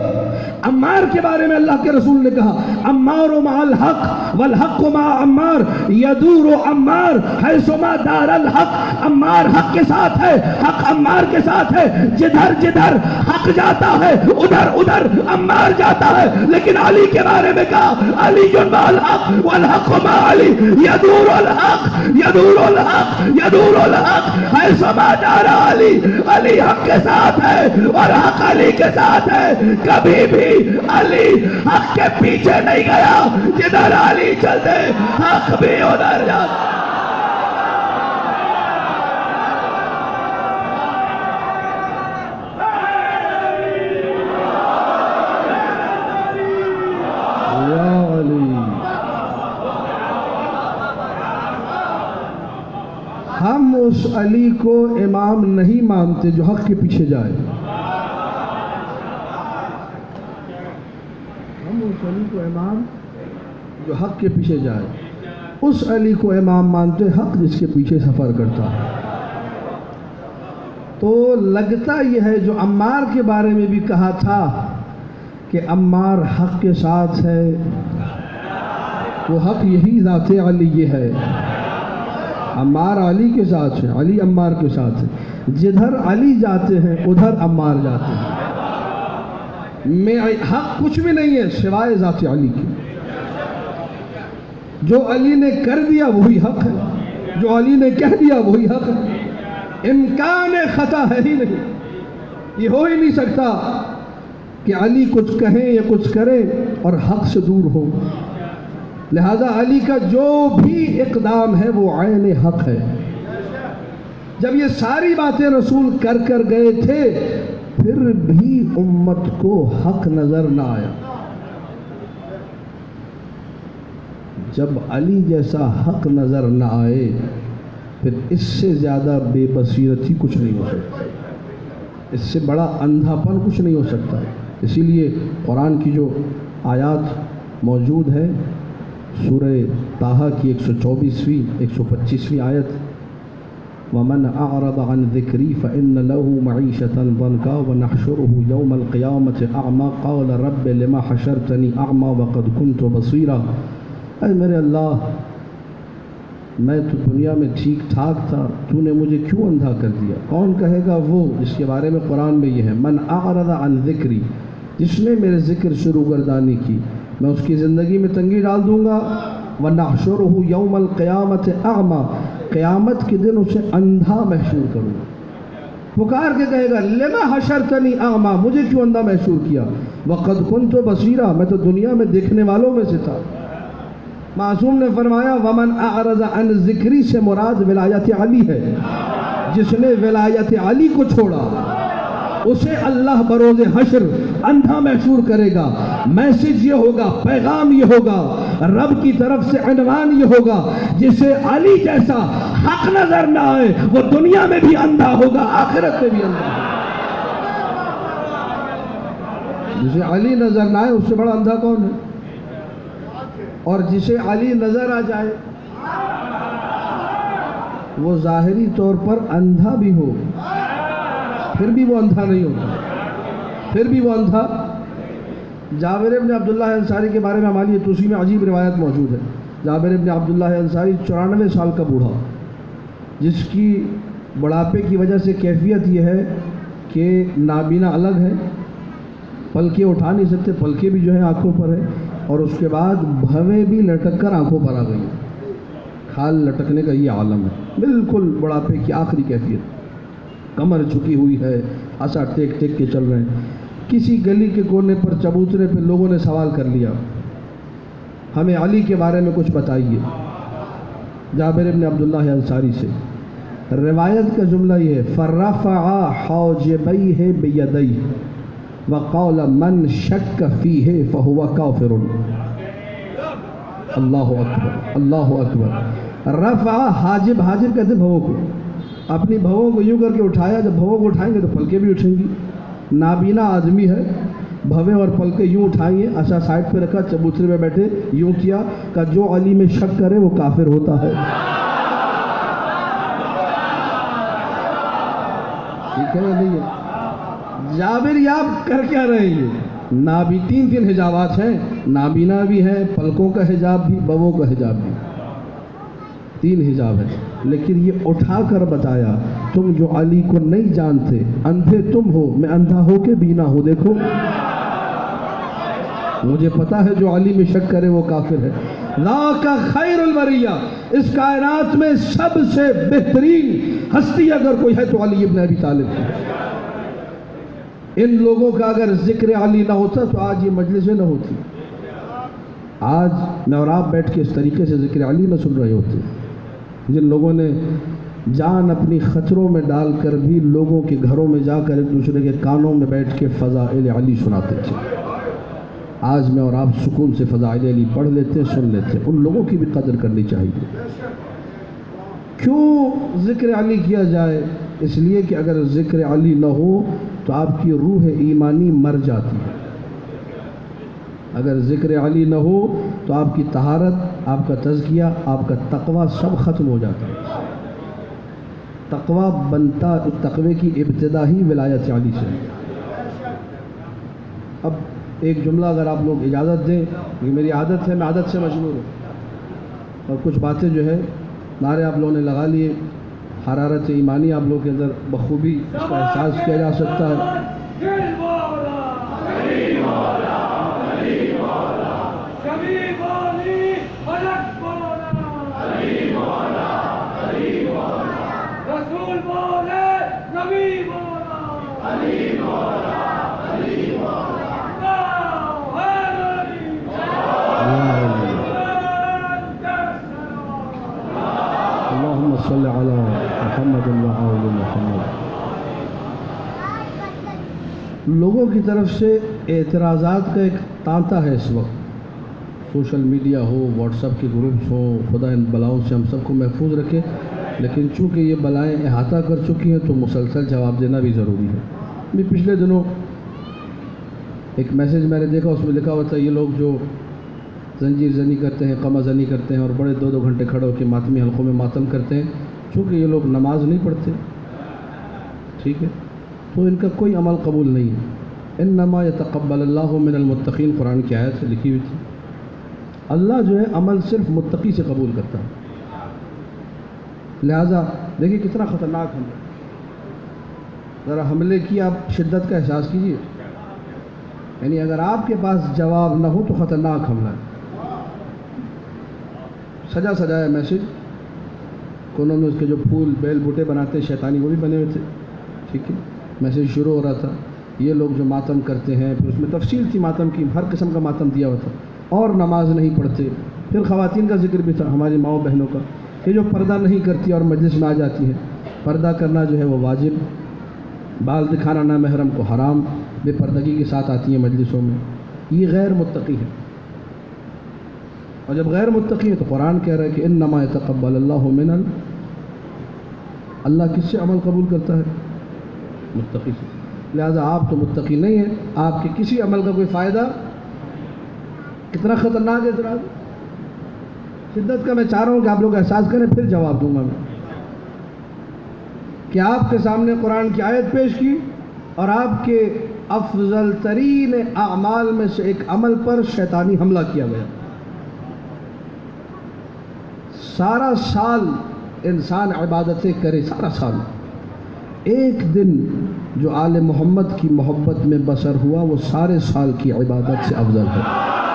عمار کے بارے میں اللہ کے رسول نے کہا عمار مع الحق والحق مع عمار یدور عمار حیث ما دار الحق، عمار حق کے ساتھ ہے، حق عمار کے ساتھ ہے، جدھر جدھر حق جاتا ہے ادھر ادھر عمار جاتا ہے۔ لیکن علی کے بارے میں کہا علی مع الحق والحق مع علی یدور الحق یدور الحق یدور الحق حیث ما دار علی، علی حق کے ساتھ ہے اور حق علی کے ساتھ ہے۔ کبھی بھی علی حق کے پیچھے نہیں گیا، جدھر علی چلتے حق بھی ادھر جاتا۔ یا علی، ہم اس علی کو امام نہیں مانتے جو حق کے پیچھے جائے، ہم اس علی کو امام جو حق کے پیچھے جائے، اس علی کو امام مانتے حق جس کے پیچھے سفر کرتا ہے۔ تو لگتا یہ ہے جو عمار کے بارے میں بھی کہا تھا کہ عمار حق کے ساتھ ہے، وہ حق یہی ذات علی یہ ہے، عمار علی کے ساتھ ہے، علی عمار کے ساتھ ہے، جدھر علی جاتے ہیں ادھر عمار جاتے ہیں۔ میں حق کچھ بھی نہیں ہے سوائے ذات علی کی، جو علی نے کر دیا وہی حق ہے، جو علی نے کہہ دیا وہی حق ہے، امکان خطا ہے ہی نہیں، یہ ہو ہی نہیں سکتا کہ علی کچھ کہیں یا کچھ کرے اور حق سے دور ہو۔ لہذا علی کا جو بھی اقدام ہے وہ عین حق ہے۔ جب یہ ساری باتیں رسول کر کر گئے تھے پھر بھی امت کو حق نظر نہ آیا۔ جب علی جیسا حق نظر نہ آئے پھر اس سے زیادہ بے بصیرتی کچھ نہیں ہو سکتا، اس سے بڑا اندھا پن کچھ نہیں ہو سکتا۔ اسی لیے قرآن کی جو آیات موجود ہے سورہ طٰہٰ کی 124ویں 125ویں آیت، وَمَنْ أَعْرَضَ عَنْ ذِكْرِي فَإِنَّ لَهُ مَعِيشَةً ضَنْكًا وَنَحْشُرُهُ يَوْمَ الْقِيَامَةِ أَعْمَى قَالَ رَبِّ لِمَ حَشَرْتَنِي أَعْمَى وَقَدْ كُنْتُ بَصِيرًا۔ اے میرے اللہ، میں تو دنیا میں ٹھیک ٹھاک تھا، تو نے مجھے کیوں اندھا کر دیا؟ کون کہے گا؟ وہ جس کے بارے میں قرآن میں یہ ہے من اعرض عن ذکری، جس نے میرے ذکر سے روگردانی کی میں اس کی زندگی میں تنگی ڈال دوں گا۔ وَنَحْشُرُهُ يَوْمَ الْقِيَامَةِ أَعْمَى، قیامت کے دن اسے اندھا محشور کروں گا۔ پکار کے کہے گا لِمَ حَشَرْتَنِي أَعْمَى، مجھے کیوں اندھا محشور کیا؟ وَقَدْ كُنْتُ بَصِيرًا، میں تو دنیا میں دیکھنے والوں میں سے تھا۔ معصوم نے فرمایا وَمَنْ أَعْرَضَ عَنْ ذِكْرِي سے مراد ولایت علی ہے، جس نے ولایت علی کو چھوڑا اسے اللہ بروز حشر اندھا محشور کرے گا۔ میسج یہ ہوگا، پیغام یہ ہوگا، رب کی طرف سے عنوان یہ ہوگا، جسے علی جیسا حق نظر نہ آئے وہ دنیا میں بھی اندھا ہوگا، آخرت میں بھی اندھا ہوگا۔ جسے علی نظر نہ آئے اس سے بڑا اندھا کون ہے؟ اور جسے علی نظر آ جائے وہ ظاہری طور پر اندھا بھی ہو پھر بھی وہ اندھا نہیں ہوتا، پھر بھی وہ اندھا۔ جابر ابن عبداللہ انصاری کے بارے میں ہماری توسی میں عجیب روایت موجود ہے۔ جابر ابن عبداللہ انصاری 94 سال کا بوڑھا، جس کی بڑھاپے کی وجہ سے کیفیت یہ ہے کہ نابینا الگ ہے، پلکیں اٹھا نہیں سکتے، پلکیں بھی جو ہیں آنکھوں پر ہے، اور اس کے بعد بھویں بھی لٹک کر آنکھوں پر آ گئی، کھال لٹکنے کا یہ عالم ہے، بالکل بڑھاپے کی آخری کیفیت۔ کمر جھکی ہوئی ہے، عصا ٹیک ٹیک کے چل رہے ہیں۔ کسی گلی کے کونے پر چبوترے پہ لوگوں نے سوال کر لیا، ہمیں علی کے بارے میں کچھ بتائیے، جابر بن عبداللہ انصاری سے۔ روایت کا جملہ یہ ہے، فَرَفَعَ حَاجِبَيْهِ بِيَدَيْهِ وَقَالَ مَنْ شَكَّ فِيهِ فَهُوَ كَافِرٌ۔ اللہ اکبر، اللہ اکبر۔ رفع حاجب، حاجب کہتے ہیں بھووں کو، اپنی بھووں کو یوں کر کے اٹھایا، جب بھووں کو اٹھائیں گے تو پلکیں بھی اٹھیں گی۔ نابینا آدمی ہے، بھویں اور پلکیں یوں اٹھائیے، عصا سائڈ پہ رکھا، چبوترے میں بیٹھے، یوں کیا کہ جو علی میں شک کرے وہ کافر ہوتا ہے۔ ٹھیک ہے نہیں ہے؟ جابر یہ آپ کر کیا رہے ہیں؟ نابی تین حجابات ہیں، نابینا بھی ہے، پلکوں کا حجاب بھی، بووں کا حجاب بھی، 3 حجاب ہے۔ لیکن یہ اٹھا کر بتایا، تم جو علی کو نہیں جانتے، اندھے تم ہو، میں اندھا ہو کے بینا ہوں، دیکھو مجھے پتا ہے جو علی میں شک کرے وہ کافر ہے۔ ذاک خیر البریہ، اس کائنات میں سب سے بہترین ہستی اگر کوئی ہے تو علی ابن ابی طالب ہے۔ ان لوگوں کا اگر ذکر علی نہ ہوتا تو آج یہ مجلسیں نہ ہوتی، آج میں اور آپ بیٹھ کے اس طریقے سے ذکر علی نہ سن رہے ہوتے۔ جن لوگوں نے جان اپنی خطروں میں ڈال کر بھی لوگوں کے گھروں میں جا کر ایک دوسرے کے کانوں میں بیٹھ کے فضائل علی سناتے تھے، آج میں اور آپ سکون سے فضائل علی پڑھ لیتے، سن لیتے۔ ان لوگوں کی بھی قدر کرنی چاہیے۔ کیوں ذکر علی کیا جائے؟ اس لیے کہ اگر ذکر علی نہ ہو تو آپ کی روح ایمانی مر جاتی ہے۔ اگر ذکر علی نہ ہو تو آپ کی طہارت، آپ کا تزکیہ، آپ کا تقوی سب ختم ہو جاتا ہے۔ تقوی بنتا، تقوی کی ابتدا ہی ولایت علی سے۔ اب ایک جملہ اگر آپ لوگ اجازت دیں، یہ میری عادت ہے، میں عادت سے مجبور ہوں، اور کچھ باتیں جو ہے نعرے آپ لوگوں نے لگا لیے، حرارت ایمانی آپ لوگوں کے اندر بخوبی اس کا احساس کیا جا سکتا ہے۔ اللہم صلی علی محمد و آل محمد۔ لوگوں کی طرف سے اعتراضات کا ایک تانتا ہے اس وقت، سوشل میڈیا ہو، واٹس ایپ کے گروپس ہوں، خدا ان بلاؤں سے ہم سب کو محفوظ رکھے، لیکن چونکہ یہ بلائیں احاطہ کر چکی ہیں تو مسلسل جواب دینا بھی ضروری ہے۔ ابھی پچھلے دنوں ایک میسیج میں نے دیکھا، اس میں لکھا ہوا تھا یہ لوگ جو زنجیر زنی کرتے ہیں، قمع زنی کرتے ہیں اور بڑے 2 گھنٹے کھڑے ہو کے ماتمی حلقوں میں ماتم کرتے ہیں، چونکہ یہ لوگ نماز نہیں پڑھتے، ٹھیک ہے، تو ان کا کوئی عمل قبول نہیں ہے۔ انما یتقبل اللہ من المتقین، قرآن کی آیت لکھی ہوئی تھی۔ اللہ جو ہے عمل صرف متقی سے قبول کرتا ہے۔ لہٰذا دیکھیے کتنا خطرناک حملہ، ذرا حملے کی آپ شدت کا احساس کیجیے، یعنی اگر آپ کے پاس جواب نہ ہو تو خطرناک حملہ ہے۔ سجا سجایا میسیج، کونوں میں اس کے جو پھول بیل بوٹے بناتے ہیں شیطانی وہ بھی بنے ہوئے تھے، ٹھیک ہے، میسیج شروع ہو رہا تھا، یہ لوگ جو ماتم کرتے ہیں، پھر اس میں تفصیل تھی ماتم کی، ہر قسم کا ماتم دیا ہوا تھا، اور نماز نہیں پڑھتے، پھر خواتین کا ذکر بھی تھا، ہماری ماؤں بہنوں کا، کہ جو پردہ نہیں کرتی اور مجلس میں آ جاتی ہے۔ پردہ کرنا جو ہے وہ واجب، بال دکھانا نامحرم کو حرام، بے پردگی کے ساتھ آتی ہیں مجلسوں میں، یہ غیر متقی ہے۔ اور جب غیر متقی ہے تو قرآن کہہ رہا ہے کہ انما یتقبل اللہ من اللہ کس سے عمل قبول کرتا ہے؟ متقی سے۔ لہذا آپ تو متقی نہیں ہیں، آپ کے کسی عمل کا کوئی فائدہ۔ کتنا خطرناک اعتراض، شدت کا میں چاہ رہا ہوں کہ آپ لوگ احساس کریں، پھر جواب دوں گا میں، کہ آپ کے سامنے قرآن کی آیت پیش کی اور آپ کے افضل ترین اعمال میں سے ایک عمل پر شیطانی حملہ کیا گیا۔ سارا سال انسان عبادتیں کرے، سارا سال، ایک دن جو آل محمد کی محبت میں بسر ہوا وہ سارے سال کی عبادت سے افضل ہے،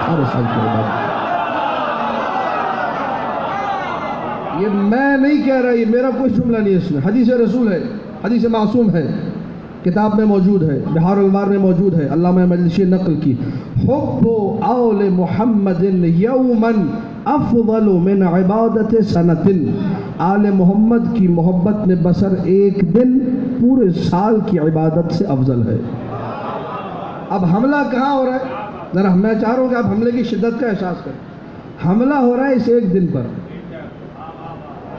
سارے سال کی عبادت۔ یہ میں نہیں کہہ رہا، یہ میرا کوئی جملہ نہیں ہے، اس میں حدیث رسول ہے، حدیث معصوم ہے، کتاب میں موجود ہے، بحار الانوار میں موجود ہے، علامہ مجلسی نقل کی، حب آل محمد یوما افضل من عبادت سنۃ، آل محمد کی محبت میں بسر ایک دن پورے سال کی عبادت سے افضل ہے۔ اب حملہ کہاں ہو رہا ہے؟ ذرا میں چاہ رہا ہوں کہ آپ حملے کی شدت کا احساس کریں۔ حملہ ہو رہا ہے اس ایک دن پر،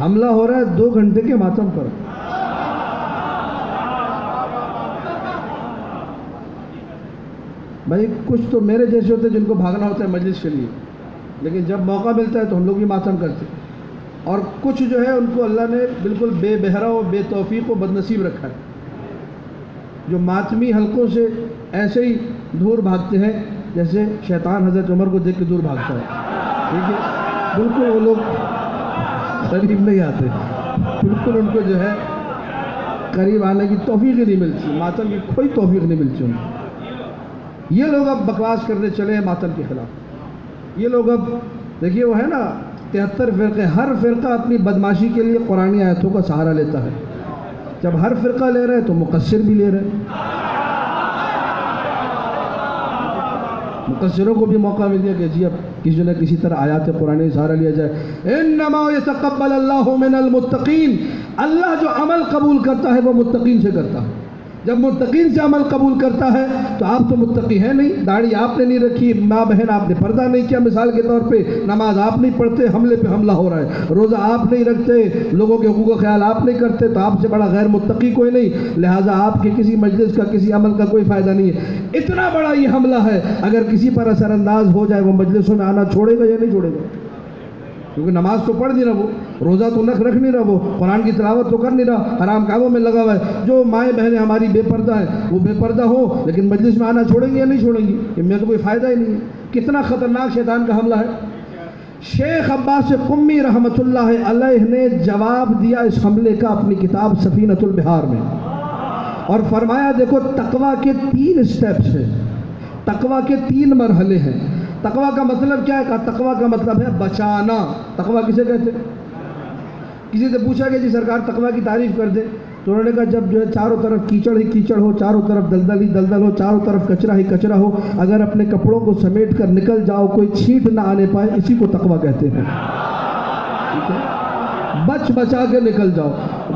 حملہ ہو رہا ہے 2 گھنٹے کے ماتم پر۔ بھائی کچھ تو میرے جیسے ہوتے ہیں جن کو بھاگنا ہوتا ہے مجلس کے لیے، لیکن جب موقع ملتا ہے تو ہم لوگ بھی ماتم کرتے ہیں، اور کچھ جو ہے ان کو اللہ نے بالکل بے بہرا و بے توفیق و بدنصیب رکھا ہے، جو ماتمی حلقوں سے ایسے ہی دور بھاگتے ہیں جیسے شیطان حضرت عمر کو دیکھ کے دور بھاگتا ہے، ٹھیک ہے؟ بالکل وہ لوگ قریب نہیں آتے، بالکل ان کو جو ہے قریب آنے کی توفیق ہی نہیں ملتی، ماتم کی کوئی توفیق نہیں ملتی ان کو۔ یہ لوگ اب بکواس کرنے چلے ہیں ماتم کے خلاف۔ یہ لوگ اب دیکھیے وہ ہے نا 73 فرقے، ہر فرقہ اپنی بدماشی کے لیے قرآنی آیتوں کا سہارا لیتا ہے۔ جب ہر فرقہ لے رہے تو مقصر بھی لے رہے، مقصروں کو بھی موقع مل گیا کہ جی اب کسی نہ کسی طرح آیات قرآنی سہارا لیا جائے۔ انما یتقبل اللہ من المتقین، اللہ جو عمل قبول کرتا ہے وہ متقین سے کرتا ہے۔ جب متقین سے عمل قبول کرتا ہے تو آپ تو متقی ہیں نہیں، داڑھی آپ نے نہیں رکھی، ماں بہن آپ نے پردہ نہیں کیا مثال کے طور پہ، نماز آپ نہیں پڑھتے، حملے پہ حملہ ہو رہا ہے، روزہ آپ نہیں رکھتے، لوگوں کے حقوق کا خیال آپ نہیں کرتے، تو آپ سے بڑا غیر متقی کوئی نہیں، لہٰذا آپ کے کسی مجلس کا کسی عمل کا کوئی فائدہ نہیں ہے۔ اتنا بڑا یہ حملہ ہے، اگر کسی پر اثر انداز ہو جائے وہ مجلسوں میں آنا چھوڑے گا یا نہیں چھوڑے گا؟ کیونکہ نماز تو پڑھ نہیں رہا وہ، روزہ تو رکھ نہیں رہا وہ، قرآن کی تلاوت تو کر نہیں رہا، حرام کاموں میں لگا ہوا ہے۔ جو مائیں بہنیں ہماری بے پردہ ہیں وہ بے پردہ ہو، لیکن مجلس میں آنا چھوڑیں گے یا نہیں چھوڑیں گی؟ کہ میں تو کوئی فائدہ ہی نہیں ہے۔ کتنا خطرناک شیطان کا حملہ ہے۔ شیخ عباس قمی رحمۃ اللہ علیہ نے جواب دیا اس حملے کا اپنی کتاب سفینۃ البحار میں، اور فرمایا دیکھو تقویٰ کے 3 سٹیپس ہیں، تقویٰ کے 3 مرحلے ہیں۔ تقویٰ کا مطلب کیا ہے؟ کہا تقویٰ کا مطلب ہے بچانا۔ تقویٰ کسے کہتے ہیں؟ کسی سے پوچھا کہ جی سرکار تقویٰ کی تعریف کر دے، تو انہوں نے کہا جب جو ہے چاروں طرف کیچڑ ہی کیچڑ ہو، چاروں طرف دلدل ہی دلدل ہو، چاروں طرف کچرا ہی کچرا ہو، اگر اپنے کپڑوں کو سمیٹ کر نکل جاؤ کوئی چھینٹ نہ آنے پائے، اسی کو تقویٰ کہتے ہیں۔ ٹھیک ہے؟ بچ بچا کے نکل جاؤ،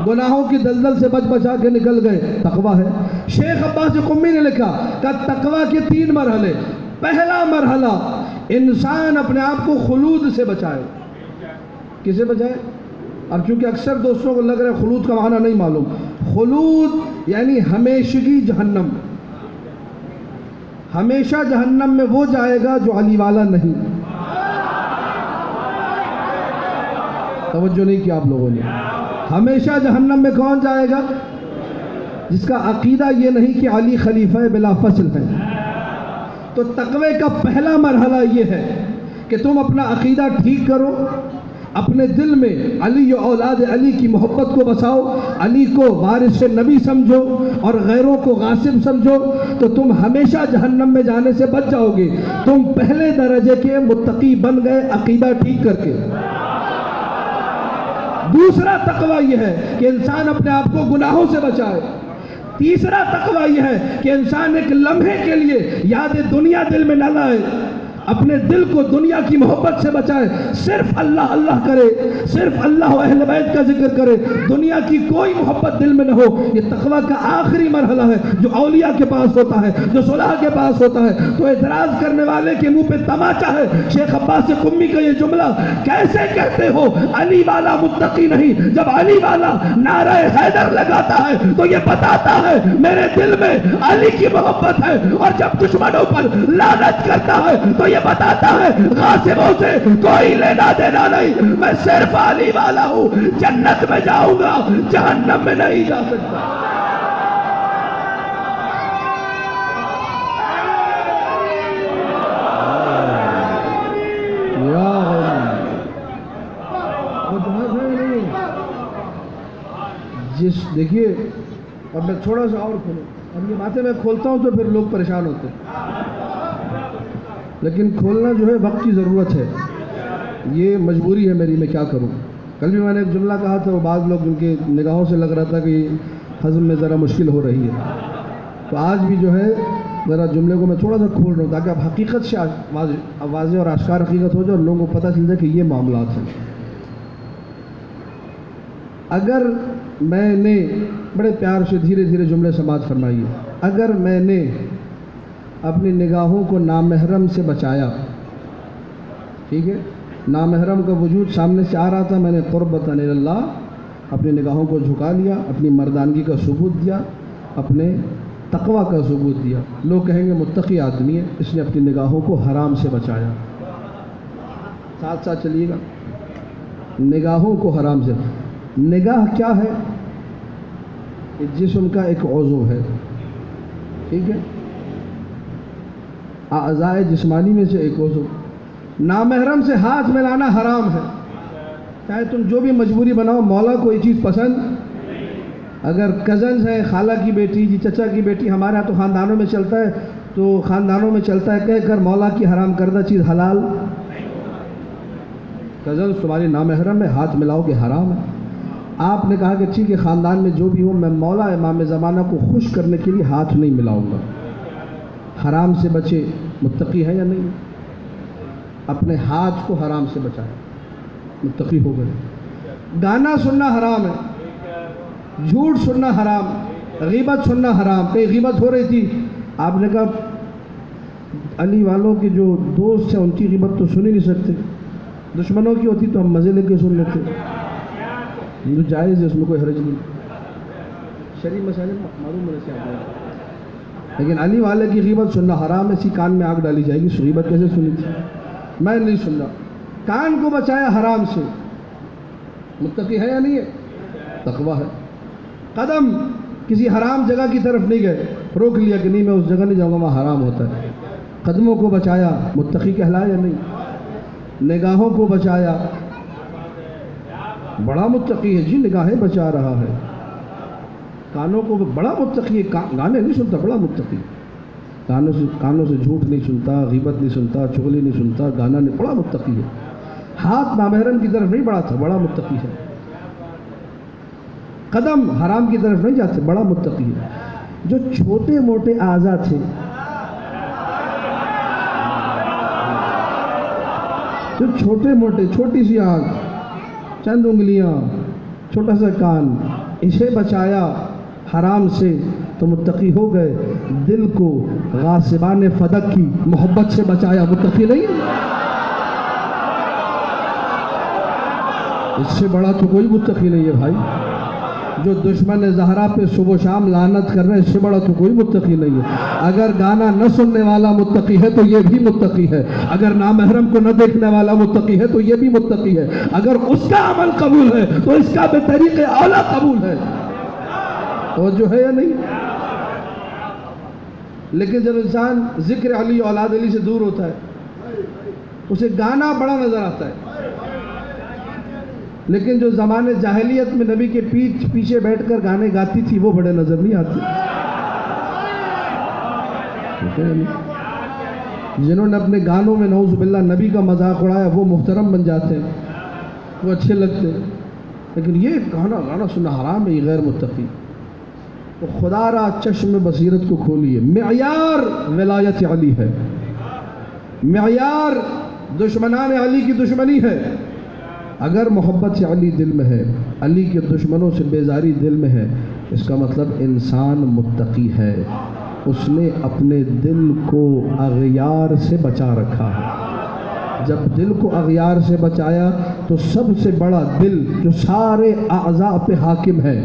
گناہوں کی دلدل سے بچ بچا کے نکل گئے، تقویٰ ہے۔ شیخ عباس قمی نے لکھا کہ تقویٰ کے 3 مرحلے۔ پہلا مرحلہ انسان اپنے آپ کو خلود سے بچائے۔ کسے بچائے؟ اب چونکہ اکثر دوستوں کو لگ رہا ہے خلود کا معنی نہیں معلوم، خلود یعنی ہمیشگی جہنم، ہمیشہ جہنم میں وہ جائے گا جو علی والا نہیں۔ توجہ نہیں کیا آپ لوگوں نے؟ ہمیشہ جہنم میں کون جائے گا؟ جس کا عقیدہ یہ نہیں کہ علی خلیفہ بلا فصل ہے۔ تو تقوی کا پہلا مرحلہ یہ ہے کہ تم اپنا عقیدہ ٹھیک کرو، اپنے دل میں علی و اولاد علی کی محبت کو بساؤ، علی کو وارث نبی سمجھو اور غیروں کو غاصب سمجھو، تو تم ہمیشہ جہنم میں جانے سے بچ جاؤ گے۔ تم پہلے درجے کے متقی بن گئے عقیدہ ٹھیک کر کے۔ دوسرا تقوی یہ ہے کہ انسان اپنے آپ کو گناہوں سے بچائے۔ تیسرا تقوی یہ ہے کہ انسان ایک لمحے کے لیے یاد دنیا دل میں نہ لائے، اپنے دل کو دنیا کی محبت سے بچائے، صرف اللہ اللہ کرے، صرف اللہ و اہل بیت کا ذکر کرے، دنیا کی کوئی محبت دل میں نہ ہو۔ یہ تقویٰ کا آخری مرحلہ ہے جو اولیاء کے پاس ہوتا ہے، جو صلحاء کے پاس ہوتا ہے۔ تو اعتراض کرنے والے کے منہ پہ تماچا ہے شیخ عباس قمی کا یہ جملہ، کیسے کہتے ہو علی والا متقی نہیں؟ جب علی والا نعرہ حیدر لگاتا ہے تو یہ بتاتا ہے میرے دل میں علی کی محبت ہے، اور جب دشمنوں پر لعنت کرتا ہے تو یہ بتاتا ہے غاصبوں سے کوئی لینا دینا نہیں، میں صرف علی والا ہوں، جنت میں جاؤں گا، جہنم میں نہیں جا سکتا۔ دیکھیے، اور میں تھوڑا سا اور کھولوں، اب یہ باتیں میں کھولتا ہوں تو پھر لوگ پریشان ہوتے ہیں، لیکن کھولنا جو ہے وقت کی ضرورت ہے، یہ مجبوری ہے میری، میں کیا کروں۔ کل بھی میں نے ایک جملہ کہا تھا، وہ بعض لوگ ان کے نگاہوں سے لگ رہا تھا کہ ہضم میں ذرا مشکل ہو رہی ہے، تو آج بھی جو ہے ذرا جملے کو میں تھوڑا سا کھول رہا ہوں تاکہ اب حقیقت سے واضح اور آشکار حقیقت ہو جائے اور لوگوں کو پتہ چل جائے کہ یہ معاملات ہیں۔ اگر میں نے، بڑے پیار سے دھیرے دھیرے جملے سماعت فرمائیے، اگر میں نے اپنی نگاہوں کو نامحرم سے بچایا، ٹھیک ہے، نامحرم کا وجود سامنے سے آ رہا تھا، میں نے قربۃ اللہ اپنی نگاہوں کو جھکا لیا، اپنی مردانگی کا ثبوت دیا، اپنے تقوی کا ثبوت دیا، لوگ کہیں گے متقی آدمی ہے، اس نے اپنی نگاہوں کو حرام سے بچایا۔ ساتھ ساتھ چلیے گا، نگاہوں کو حرام سے۔ نگاہ کیا ہے؟ جسم کا ایک عضو ہے، ٹھیک ہے، اعضاء جسمانی میں سے ایک عضو۔ نامحرم سے ہاتھ ملانا حرام ہے، چاہے تم جو بھی مجبوری بناؤ، مولا کو یہ چیز پسند۔ اگر کزنز ہیں، خالہ کی بیٹی، جی چچا کی بیٹی، ہمارے ہاں تو خاندانوں میں چلتا ہے، تو خاندانوں میں چلتا ہے کہہ کر مولا کی حرام کردہ چیز حلال۔ کزنز تمہاری نامحرم ہے، ہاتھ ملاؤ گے حرام ہے۔ آپ نے کہا کہ ٹھیک ہے، خاندان میں جو بھی ہوں، میں مولا امام زمانہ کو خوش کرنے کے لیے ہاتھ نہیں ملاؤں گا۔ حرام سے بچے، متقی ہے یا نہیں؟ اپنے ہاتھ کو حرام سے بچائے، متقی ہو گئے۔ گانا سننا حرام ہے، جھوٹ سننا حرام، غیبت سننا حرام۔ کہیں غیبت ہو رہی تھی، آپ نے کہا علی والوں کے جو دوست ہیں ان کی غیبت تو سن ہی نہیں سکتے، دشمنوں کی ہوتی تو ہم مزے لے کے سن لیتے، جو جائز ہے اس میں کوئی حرج نہیں، شرعی مسائل معلوم ہونے سے آپ کو۔ لیکن علی والے کی غیبت سننا حرام ہے، اسی کان میں آگ ڈالی جائے گی، غیبت کیسے سنی تھی؟ میں نہیں سن رہا۔ کان کو بچایا حرام سے، متقی ہے یا نہیں ہے؟ تقوی ہے۔ قدم کسی حرام جگہ کی طرف نہیں گئے، روک لیا کہ نہیں میں اس جگہ نہیں جاؤں گا، وہاں حرام ہوتا ہے۔ قدموں کو بچایا، متقی کہلایا یا نہیں؟ نگاہوں کو بچایا، بڑا متقی ہے جی، نگاہیں بچا رہا ہے۔ کانوں کو بڑا متقی ہے، گانے نہیں سنتا، بڑا متقی، کانوں سے جھوٹ نہیں سنتا، غیبت نہیں سنتا، چغلی نہیں سنتا، گانا نہیں، بڑا متقی ہے۔ ہاتھ نامحرم کی طرف نہیں بڑھا تھا، بڑا متقی ہے۔ قدم حرام کی طرف نہیں جاتے، بڑا متقی ہے۔ جو چھوٹے موٹے اعضاء تھے، جو چھوٹے موٹے، چھوٹی سی آنکھ، چند انگلیاں، چھوٹا سا کان، اسے بچایا حرام سے تو متقی ہو گئے۔ دل کو غاصبان فدق کی محبت سے بچایا، متقی نہیں؟ اس سے بڑا تو کوئی متقی نہیں ہے بھائی۔ جو دشمن زہرا پہ صبح و شام لعنت کر رہے ہیں، اس سے بڑا تو کوئی متقی نہیں ہے۔ اگر گانا نہ سننے والا متقی ہے تو یہ بھی متقی ہے، اگر نامحرم کو نہ دیکھنے والا متقی ہے تو یہ بھی متقی ہے، اگر اس کا عمل قبول ہے تو اس کا بے طریق اولا قبول ہے۔ اور جو ہے یا نہیں؟ لیکن جب انسان ذکر علی اولاد علی سے دور ہوتا ہے، اسے گانا بڑا نظر آتا ہے، لیکن جو زمانے جاہلیت میں نبی کے پیچھے بیٹھ کر گانے گاتی تھی وہ بڑے نظر نہیں آتے۔ جنہوں نے اپنے گانوں میں نعوذ باللہ نبی کا مذاق اڑایا وہ محترم بن جاتے ہیں، وہ اچھے لگتے ہیں، لیکن یہ گانا سننا حرام ہے، یہ غیر متقی۔ تو خدا را چشم بصیرت کو کھولیے، معیار ولایت علی ہے، معیار دشمنان علی کی دشمنی ہے۔ اگر محبت سے علی دل میں ہے، علی کے دشمنوں سے بیزاری دل میں ہے، اس کا مطلب انسان متقی ہے، اس نے اپنے دل کو اغیار سے بچا رکھا ہے۔ جب دل کو اغیار سے بچایا تو سب سے بڑا دل جو سارے اعضاء پہ حاکم ہے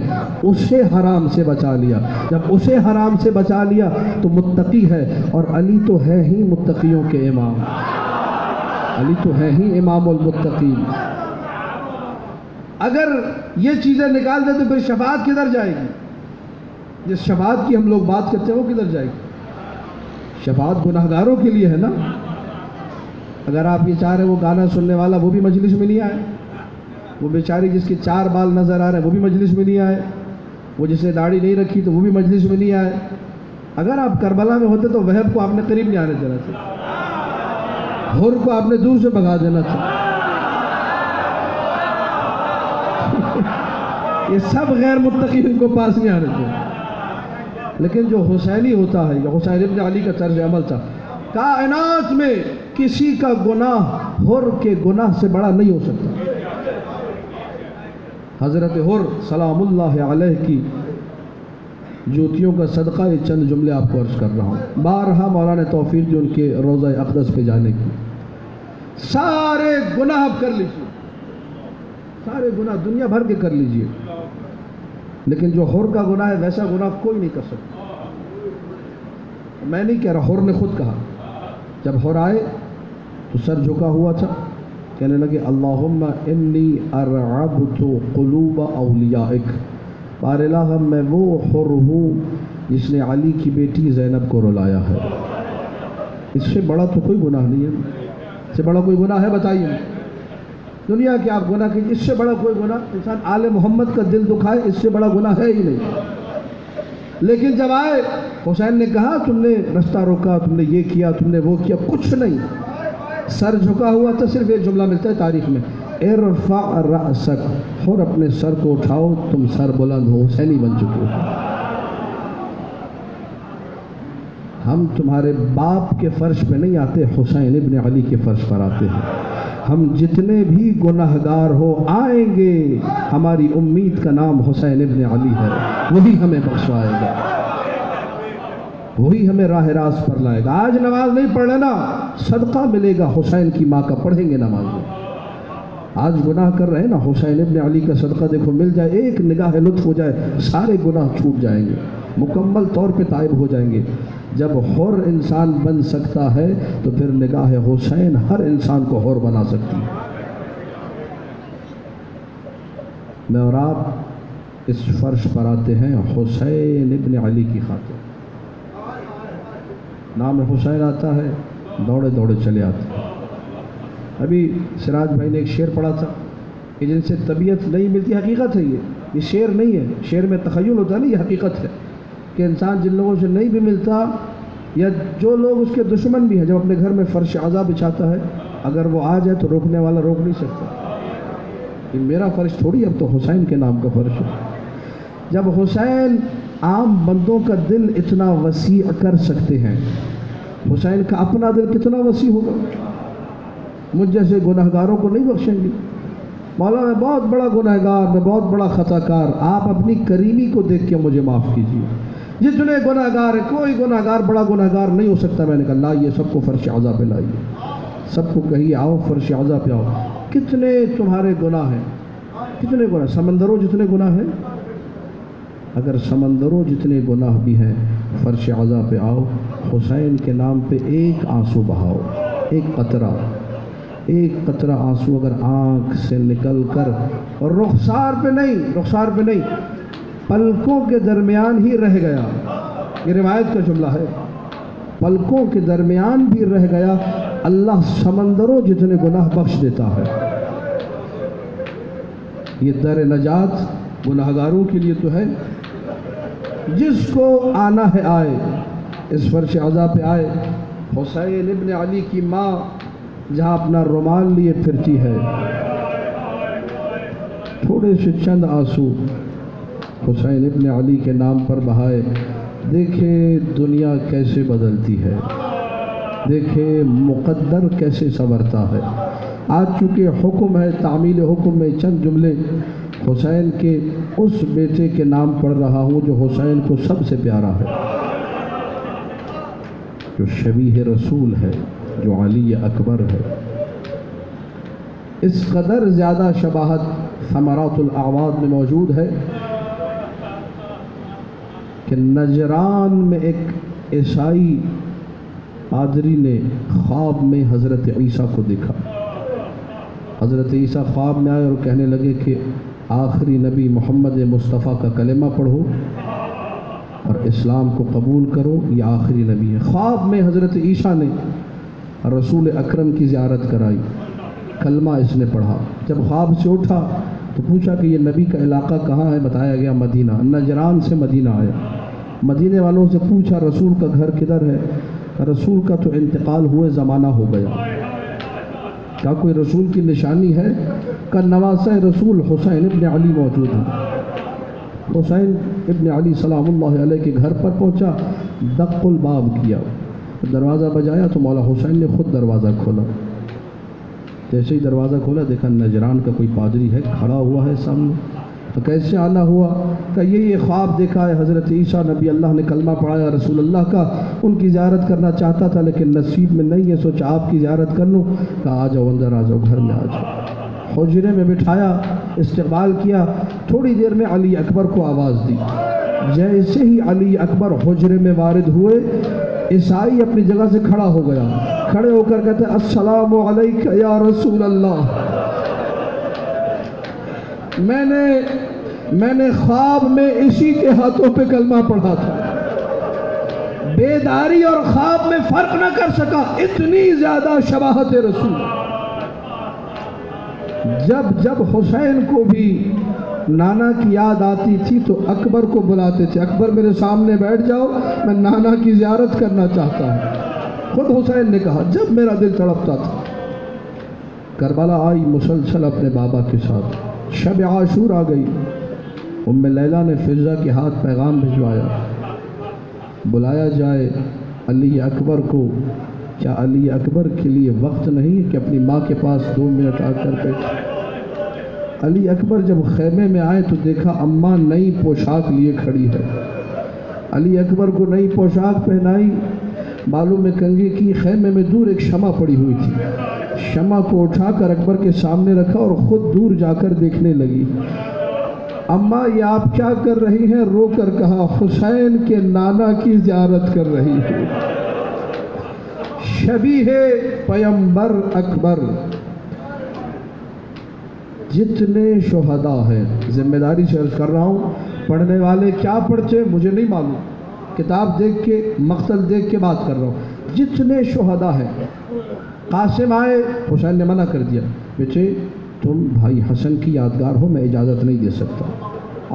اسے حرام سے بچا لیا۔ جب اسے حرام سے بچا لیا تو متقی ہے، اور علی تو ہے ہی متقیوں کے امام، علی تو ہے ہی امام المتقین۔ اگر یہ چیزیں نکال دیں تو پھر شفاعت کدھر جائے گی؟ جس شفاعت کی ہم لوگ بات کرتے ہیں وہ کدھر جائے گی؟ شفاعت گناہگاروں کے لیے ہے نا۔ اگر آپ یہ چاہ رہے ہیں وہ گانا سننے والا وہ بھی مجلس میں نہیں آئے، وہ بیچاری جس کے 4 بال نظر آ رہے ہیں وہ بھی مجلس میں نہیں آئے، وہ جس نے داڑھی نہیں رکھی تو وہ بھی مجلس میں نہیں آئے۔ اگر آپ کربلا میں ہوتے تو وہب کو آپ نے قریب نہیں آنے دینا تھا، حر کو آپ نے دور سے بھگا دینا تھا۔ یہ سب غیر متقی ان کو پاس نہیں آنے دیں، لیکن جو حسینی ہوتا ہے، یا حسین ابن علی کا طرز عمل تھا، کائنات میں کسی کا گناہ حر کے گناہ سے بڑا نہیں ہو سکتا۔ حضرت حر سلام اللہ علیہ کی جوتیوں کا صدقہ یہ چند جملے آپ کو عرض کر رہا ہوں۔ بارہا مولا نے توفیق دی ان کے روضہ اقدس پہ جانے کی۔ سارے گناہ آپ کر لیجئے، سارے گناہ دنیا بھر کے کر لیجئے، لیکن جو حر کا گناہ ہے ویسا گناہ کوئی نہیں کر سکتا۔ میں نہیں کہہ رہا، حر نے خود کہا، جب حر آئے تو سر جھکا ہوا تھا، کہنے لگے اللہم انی ارعبت قلوب اولیائک، بار الہ میں وہ حر ہوں جس نے علی کی بیٹی زینب کو رلایا ہے۔ اس سے بڑا تو کوئی گناہ نہیں ہے، اس سے بڑا کوئی گناہ ہے بتائیے؟ دنیا کے آپ گناہ کیجیے، اس سے بڑا کوئی گناہ، انسان آل محمد کا دل دکھائے، اس سے بڑا گناہ ہے ہی نہیں۔ لیکن جب آئے حسین نے کہا تم نے رستہ روکا، تم نے یہ کیا، تم نے وہ کیا، کچھ نہیں، سر جھکا ہوا تھا۔ صرف ایک جملہ ملتا ہے تاریخ میں، ارفع رأسک، اور اپنے سر کو اٹھاؤ، تم سر بلند ہو، حسینی بن چکے ہو۔ ہم تمہارے باپ کے فرش پہ نہیں آتے، حسین ابن علی کے فرش پر آتے ہیں۔ ہم جتنے بھی گناہگار ہو آئیں گے، ہماری امید کا نام حسین ابن علی ہے، وہی ہمیں بخشوائے گا، وہی ہمیں راہ راست پر لائے گا۔ آج نماز نہیں پڑھ لینا، صدقہ ملے گا حسین کی ماں کا، پڑھیں گے نماز میں۔ آج گناہ کر رہے ہیں نا، حسین ابن علی کا صدقہ دیکھو مل جائے، ایک نگاہ لطف ہو جائے، سارے گناہ چھوٹ جائیں گے، مکمل طور پہ تائب ہو جائیں گے۔ جب حر انسان بن سکتا ہے تو پھر نگاہ حسین ہر انسان کو حر بنا سکتی ہے۔ میں اور آپ اس فرش پر آتے ہیں حسین ابن علی کی خاطر۔ نام حسین آتا ہے، دوڑے دوڑے چلے آتے ہیں۔ ابھی سراج بھائی نے ایک شعر پڑھا تھا کہ جن سے طبیعت نہیں ملتی، حقیقت ہے یہ شعر نہیں ہے، شعر میں تخیل ہوتا ہے نا، یہ حقیقت ہے کہ انسان جن لوگوں سے نہیں بھی ملتا، یا جو لوگ اس کے دشمن بھی ہیں، جب اپنے گھر میں فرش عزا بچھاتا ہے، اگر وہ آ جائے تو روکنے والا روک نہیں سکتا۔ یہ میرا فرش تھوڑی، اب تو حسین کے نام کا فرش ہے۔ جب حسین عام بندوں کا دل اتنا وسیع کر سکتے ہیں، حسین کا اپنا دل کتنا وسیع ہوگا؟ مجھ جیسے گناہگاروں کو نہیں بخشیں گے۔ مولا میں بہت بڑا گناہگار، میں بہت بڑا خطا کار، آپ اپنی کریمی کو دیکھ کے مجھے معاف کیجیے۔ جتنے گناہگار ہیں، کوئی گناہگار بڑا گناہگار نہیں ہو سکتا۔ میں نے کہا لائیے سب کو فرش عزا پہ لائیے، سب کو کہیے آؤ فرش عزا پہ آؤ۔ کتنے تمہارے گناہ ہیں، کتنے گناہ، سمندروں جتنے گناہ ہیں، اگر سمندروں جتنے گناہ بھی ہیں، فرش عزا پہ آؤ، حسین کے نام پہ ایک آنسو بہاؤ، ایک قطرہ آنسو اگر آنکھ سے نکل کر، اور رخسار پہ نہیں، پلکوں کے درمیان ہی رہ گیا، یہ روایت کا جملہ ہے، پلکوں کے درمیان بھی رہ گیا، اللہ سمندروں جتنے گناہ بخش دیتا ہے۔ یہ در نجات گناہگاروں کے لیے تو ہے، جس کو آنا ہے آئے، اس فرش عزا پہ آئے۔ حسین ابن علی کی ماں جہاں اپنا رومال لیے پھرتی ہے، تھوڑے سے چند آنسو حسین ابن علی کے نام پر بہائے، دیکھے دنیا کیسے بدلتی ہے، دیکھے مقدر کیسے سنورتا ہے۔ آج چونکہ حکم ہے، تعمیل حکم میں چند جملے حسین کے اس بیٹے کے نام پڑھ رہا ہوں جو حسین کو سب سے پیارا ہے، جو شبیہ رسول ہے، جو علی اکبر ہے۔ اس قدر زیادہ شباہت ثمرات الاعواد میں موجود ہے کہ نجران میں ایک عیسائی پادری نے خواب میں حضرت عیسیٰ کو دیکھا۔ حضرت عیسیٰ خواب میں آئے اور کہنے لگے کہ آخری نبی محمد مصطفیٰ کا کلمہ پڑھو اور اسلام کو قبول کرو، یہ آخری نبی ہے۔ خواب میں حضرت عیسیٰ نے رسول اکرم کی زیارت کرائی، کلمہ اس نے پڑھا۔ جب خواب سے اٹھا تو پوچھا کہ یہ نبی کا علاقہ کہاں ہے، بتایا گیا مدینہ۔ نجران سے مدینہ آیا، مدینے والوں سے پوچھا رسول کا گھر کدھر ہے، رسول کا تو انتقال ہوئے زمانہ ہو گیا۔ کیا کوئی رسول کی نشانی ہے؟ کہ نواسہ رسول حسین ابن علی موجود ہے۔ حسین ابن علی سلام اللہ علیہ کے گھر پر پہنچا، دق الباب کیا، دروازہ بجایا تو مولا حسین نے خود دروازہ کھولا۔ جیسے ہی دروازہ کھولا دیکھا نجران کا کوئی پادری ہے کھڑا ہوا ہے سامنے۔ تو کیسے آنا ہوا؟ کہ یہ خواب دیکھا ہے حضرت عیسیٰ نبی اللہ نے کلمہ پڑھایا رسول اللہ کا، ان کی زیارت کرنا چاہتا تھا لیکن نصیب میں نہیں ہے، سوچا آپ کی زیارت کر لوں۔ کہا آ جاؤ اندر آ جاؤ، گھر میں آ جاؤ۔ حجرے میں بٹھایا، استقبال کیا، تھوڑی دیر میں علی اکبر کو آواز دی۔ جیسے ہی علی اکبر حجرے میں وارد ہوئے، عیسائی اپنی جگہ سے کھڑا ہو گیا، کھڑے ہو کر کہتے السلام علیک یا رسول اللہ، میں نے خواب میں اسی کے ہاتھوں پہ کلمہ پڑھا تھا، بیداری اور خواب میں فرق نہ کر سکا، اتنی زیادہ شباہت رسول۔ جب حسین کو بھی نانا کی یاد آتی تھی تو اکبر کو بلاتے تھے، اکبر میرے سامنے بیٹھ جاؤ، میں نانا کی زیارت کرنا چاہتا ہوں۔ خود حسین نے کہا جب میرا دل تڑپتا تھا۔ کربلا آئی مسلسل اپنے بابا کے ساتھ، شب عاشور آ گئی، ام لیلہ نے فضہ کے ہاتھ پیغام بھجوایا، بلایا جائے علی اکبر کو۔ کیا علی اکبر کے لیے وقت نہیں کہ اپنی ماں کے پاس 2 منٹ آ کر بیٹھے؟ علی اکبر جب خیمے میں آئے تو دیکھا اماں نئی پوشاک لیے کھڑی ہے۔ علی اکبر کو نئی پوشاک پہنائی، بالوں میں کنگھی کی، خیمے میں دور ایک شمع پڑی ہوئی تھی، شمع کو اٹھا کر اکبر کے سامنے رکھا اور خود دور جا کر دیکھنے لگی۔ اماں یہ آپ کیا کر رہی ہیں؟ رو کر کہا حسین کے نانا کی زیارت کر رہی ہے۔ شبیہ پیمبر اکبر، جتنے شہداء ہیں، ذمہ داری سے عرض کر رہا ہوں، پڑھنے والے کیا پڑھتے مجھے نہیں معلوم، کتاب دیکھ کے مقتل دیکھ کے بات کر رہا ہوں، جتنے شہداء ہیں۔ قاسم آئے، حسین نے منع کر دیا، بیٹے تم بھائی حسن کی یادگار ہو، میں اجازت نہیں دے سکتا۔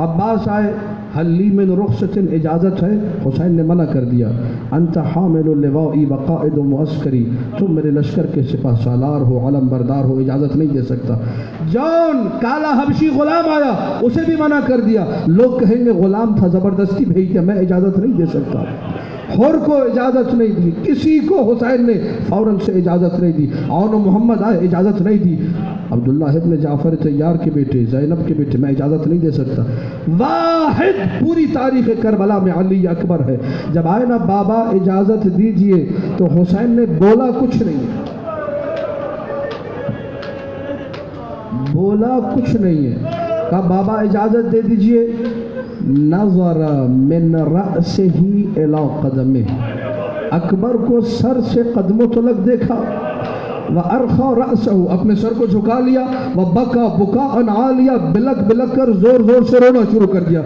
عباس آئے، حل لی من رخصت، اجازت ہے، حسین نے منع کر دیا۔ انت حامل اللواء وقائد معسکری، تم میرے لشکر کے سپہ سالار ہو، علم بردار ہو، اجازت نہیں دے سکتا۔ جون کالا حبشی غلام آیا، اسے بھی منع کر دیا، لوگ کہیں گے غلام تھا زبردستی بھیج دیا، میں اجازت نہیں دے سکتا۔ حر کو اجازت نہیں دی، کسی کو حسین نے فوراً سے اجازت نہیں دی۔ عون و محمد آئے، اجازت نہیں دی۔ عبداللہ ابن جعفر طیار کے بیٹے، زینب کے بیٹے، میں اجازت نہیں دے سکتا۔ واحد پوری تاریخ کربلا میں علی اکبر ہے۔ جب آئے نا بابا اجازت دیجئے تو حسین نے بولا کچھ نہیں، بولا کچھ نہیں ہے، کہا بابا اجازت دے دیجئے۔ نظر من رأسہ الی قدمہ، اکبر کو سر سے قدموں تلک دیکھا، وَأَرْخَى رَأْسَهُ، اپنے سر کو جھکا لیا، وَبَكَى بُكَاءً عَالِيًا، بلک بلک کر زور زور سے رونا شروع کر دیا۔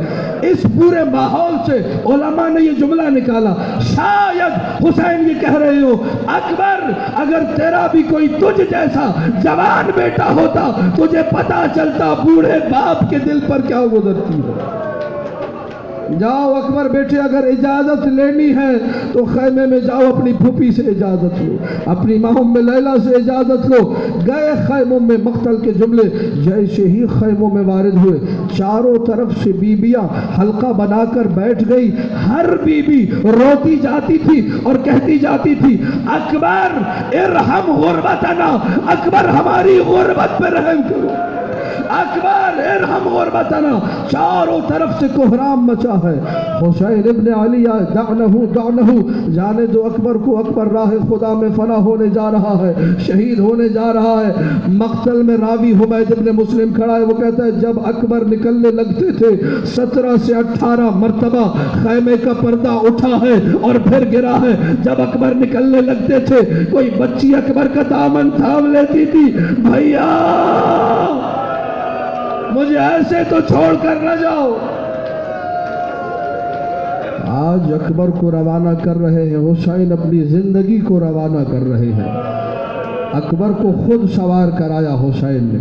اس پورے ماحول سے علماء نے یہ جملہ نکالا، شاید حسین یہ کہہ رہے ہو اکبر اگر تیرا بھی کوئی تجھ جیسا جوان بیٹا ہوتا تجھے پتا چلتا بوڑھے باپ کے دل پر کیا گزرتی ہے۔ جاؤ اکبر بیٹے، اگر اجازت لینی ہے تو خیمے میں جاؤ، اپنی پھوپھی سے اجازت لو، اپنی ماں ام لیلہ سے اجازت لو۔ گئے خیموں میں، مقتل کے جملے جیسے ہی خیموں میں وارد ہوئے، چاروں طرف سے بیویاں حلقہ بنا کر بیٹھ گئی، ہر بیوی روتی جاتی تھی اور کہتی جاتی تھی اکبر ارحم غربتنا، اکبر ہماری غربت پہ رحم کرو، اکبر ارحم غربتنا۔ چاروں طرف سے کوہرام مچا ہے۔ حسین ابن علی دعنہ دعنہ، جانے دو اکبر کو، اکبر راہ خدا میں فنا ہونے جا رہا ہے، شہید ہونے جا رہا ہے۔ مقتل میں راوی حمید ابن مسلم کھڑا ہے، وہ کہتا ہے جب اکبر نکلنے لگتے تھے 17 سے 18 مرتبہ خیمے کا پردہ اٹھا ہے اور پھر گرا ہے۔ جب اکبر نکلنے لگتے تھے کوئی بچی اکبر کا دامن تھام لیتی تھی، بھیا مجھے ایسے تو چھوڑ کر نہ جاؤ۔ آج اکبر کو روانہ کر رہے ہیں، حسین اپنی زندگی کو روانہ کر رہے ہیں۔ اکبر کو خود سوار کرایا حسین نے،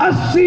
80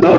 2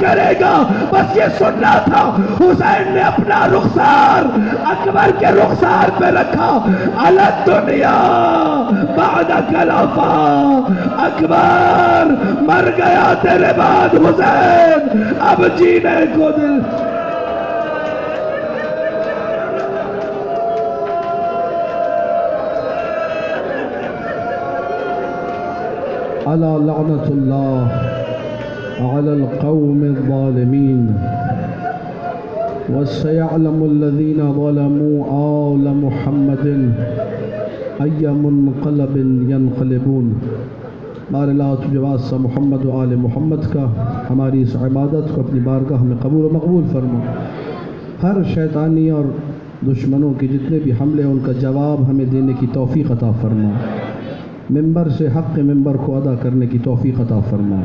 کرے گا، بس یہ سننا تھا۔ حسین نے اپنا رخسار اکبر کے رخسار پہ رکھا، علی الدنیا بعدک الوفا، اکبر مر گیا تیرے بعد حسین، اب جینے کو دل۔ الا لعنت اللہ علی القوم الظالمین وسيعلم الذين ظلموا آل محمد أي منقلب ينقلبون۔ بار اللہ تجھے واسطہ محمد و آل محمد کا ہماری اس عبادت کو اپنی بارگاہ میں قبول و مقبول فرما۔ ہر شیطانی اور دشمنوں کے جتنے بھی حملے ان کا جواب ہمیں دینے کی توفیق عطا فرما، ممبر سے حق ممبر کو ادا کرنے کی توفیق عطا فرما،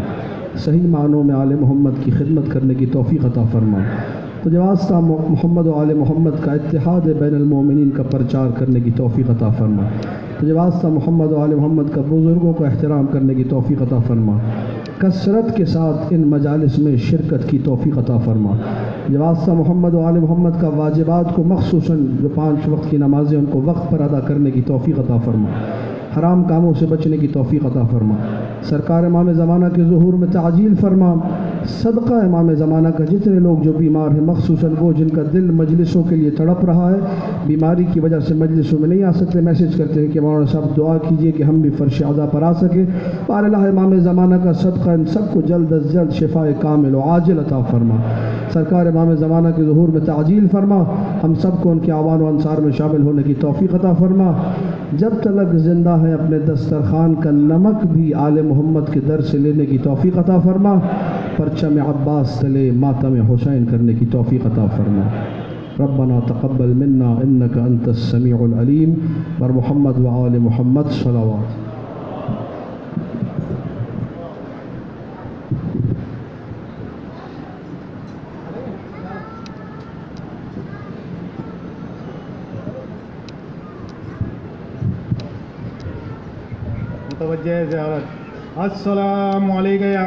صحیح معنوں میں آل محمد کی خدمت کرنے کی توفیق عطا فرما۔ تجھے واسطہ محمد و آل محمد کا اتحاد بین المومنین کا پرچار کرنے کی توفیق عطا فرما۔ تجھے واسطہ محمد و آل محمد کا بزرگوں کو احترام کرنے کی توفیق عطا فرما، کثرت کے ساتھ ان مجالس میں شرکت کی توفیق عطا فرما۔ تجھے واسطہ محمد و آل محمد کا واجبات کو مخصوصاً جو 5 وقت کی نمازیں ان کو وقت پر ادا کرنے کی توفیق عطا فرما، حرام کاموں سے بچنے کی توفیق عطا فرما۔ سرکار امام زمانہ کے ظہور میں تعجیل فرما، صدقہ امام زمانہ کا جتنے لوگ جو بیمار ہیں، مخصوصاً وہ جن کا دل مجلسوں کے لیے تڑپ رہا ہے، بیماری کی وجہ سے مجلسوں میں نہیں آ سکتے، میسیج کرتے ہیں کہ مولانا صاحب دعا کیجئے کہ ہم بھی فرش عزا پر آ سکیں۔ بار اللہ امام زمانہ کا صدقہ ان سب کو جلد از جلد شفاء کامل و عاجل عطا فرما۔ سرکار امام زمانہ کے ظہور میں تعجیل فرما، ہم سب کو ان کے اعوان و انصار میں شامل ہونے کی توفیق عطا فرما۔ جب تلک زندہ ہیں اپنے دسترخوان کا نمک بھی آل محمد کے در سے لینے کی توفیق عطا فرما، پرچم عباس تلے ماتم حسین کرنے کی توفیق عطا فرما۔ ربنا تقبل منا انك انت السميع العليم، بر محمد و آل محمد صلوات۔ متوجہ زیارت۔ السلام علیکم۔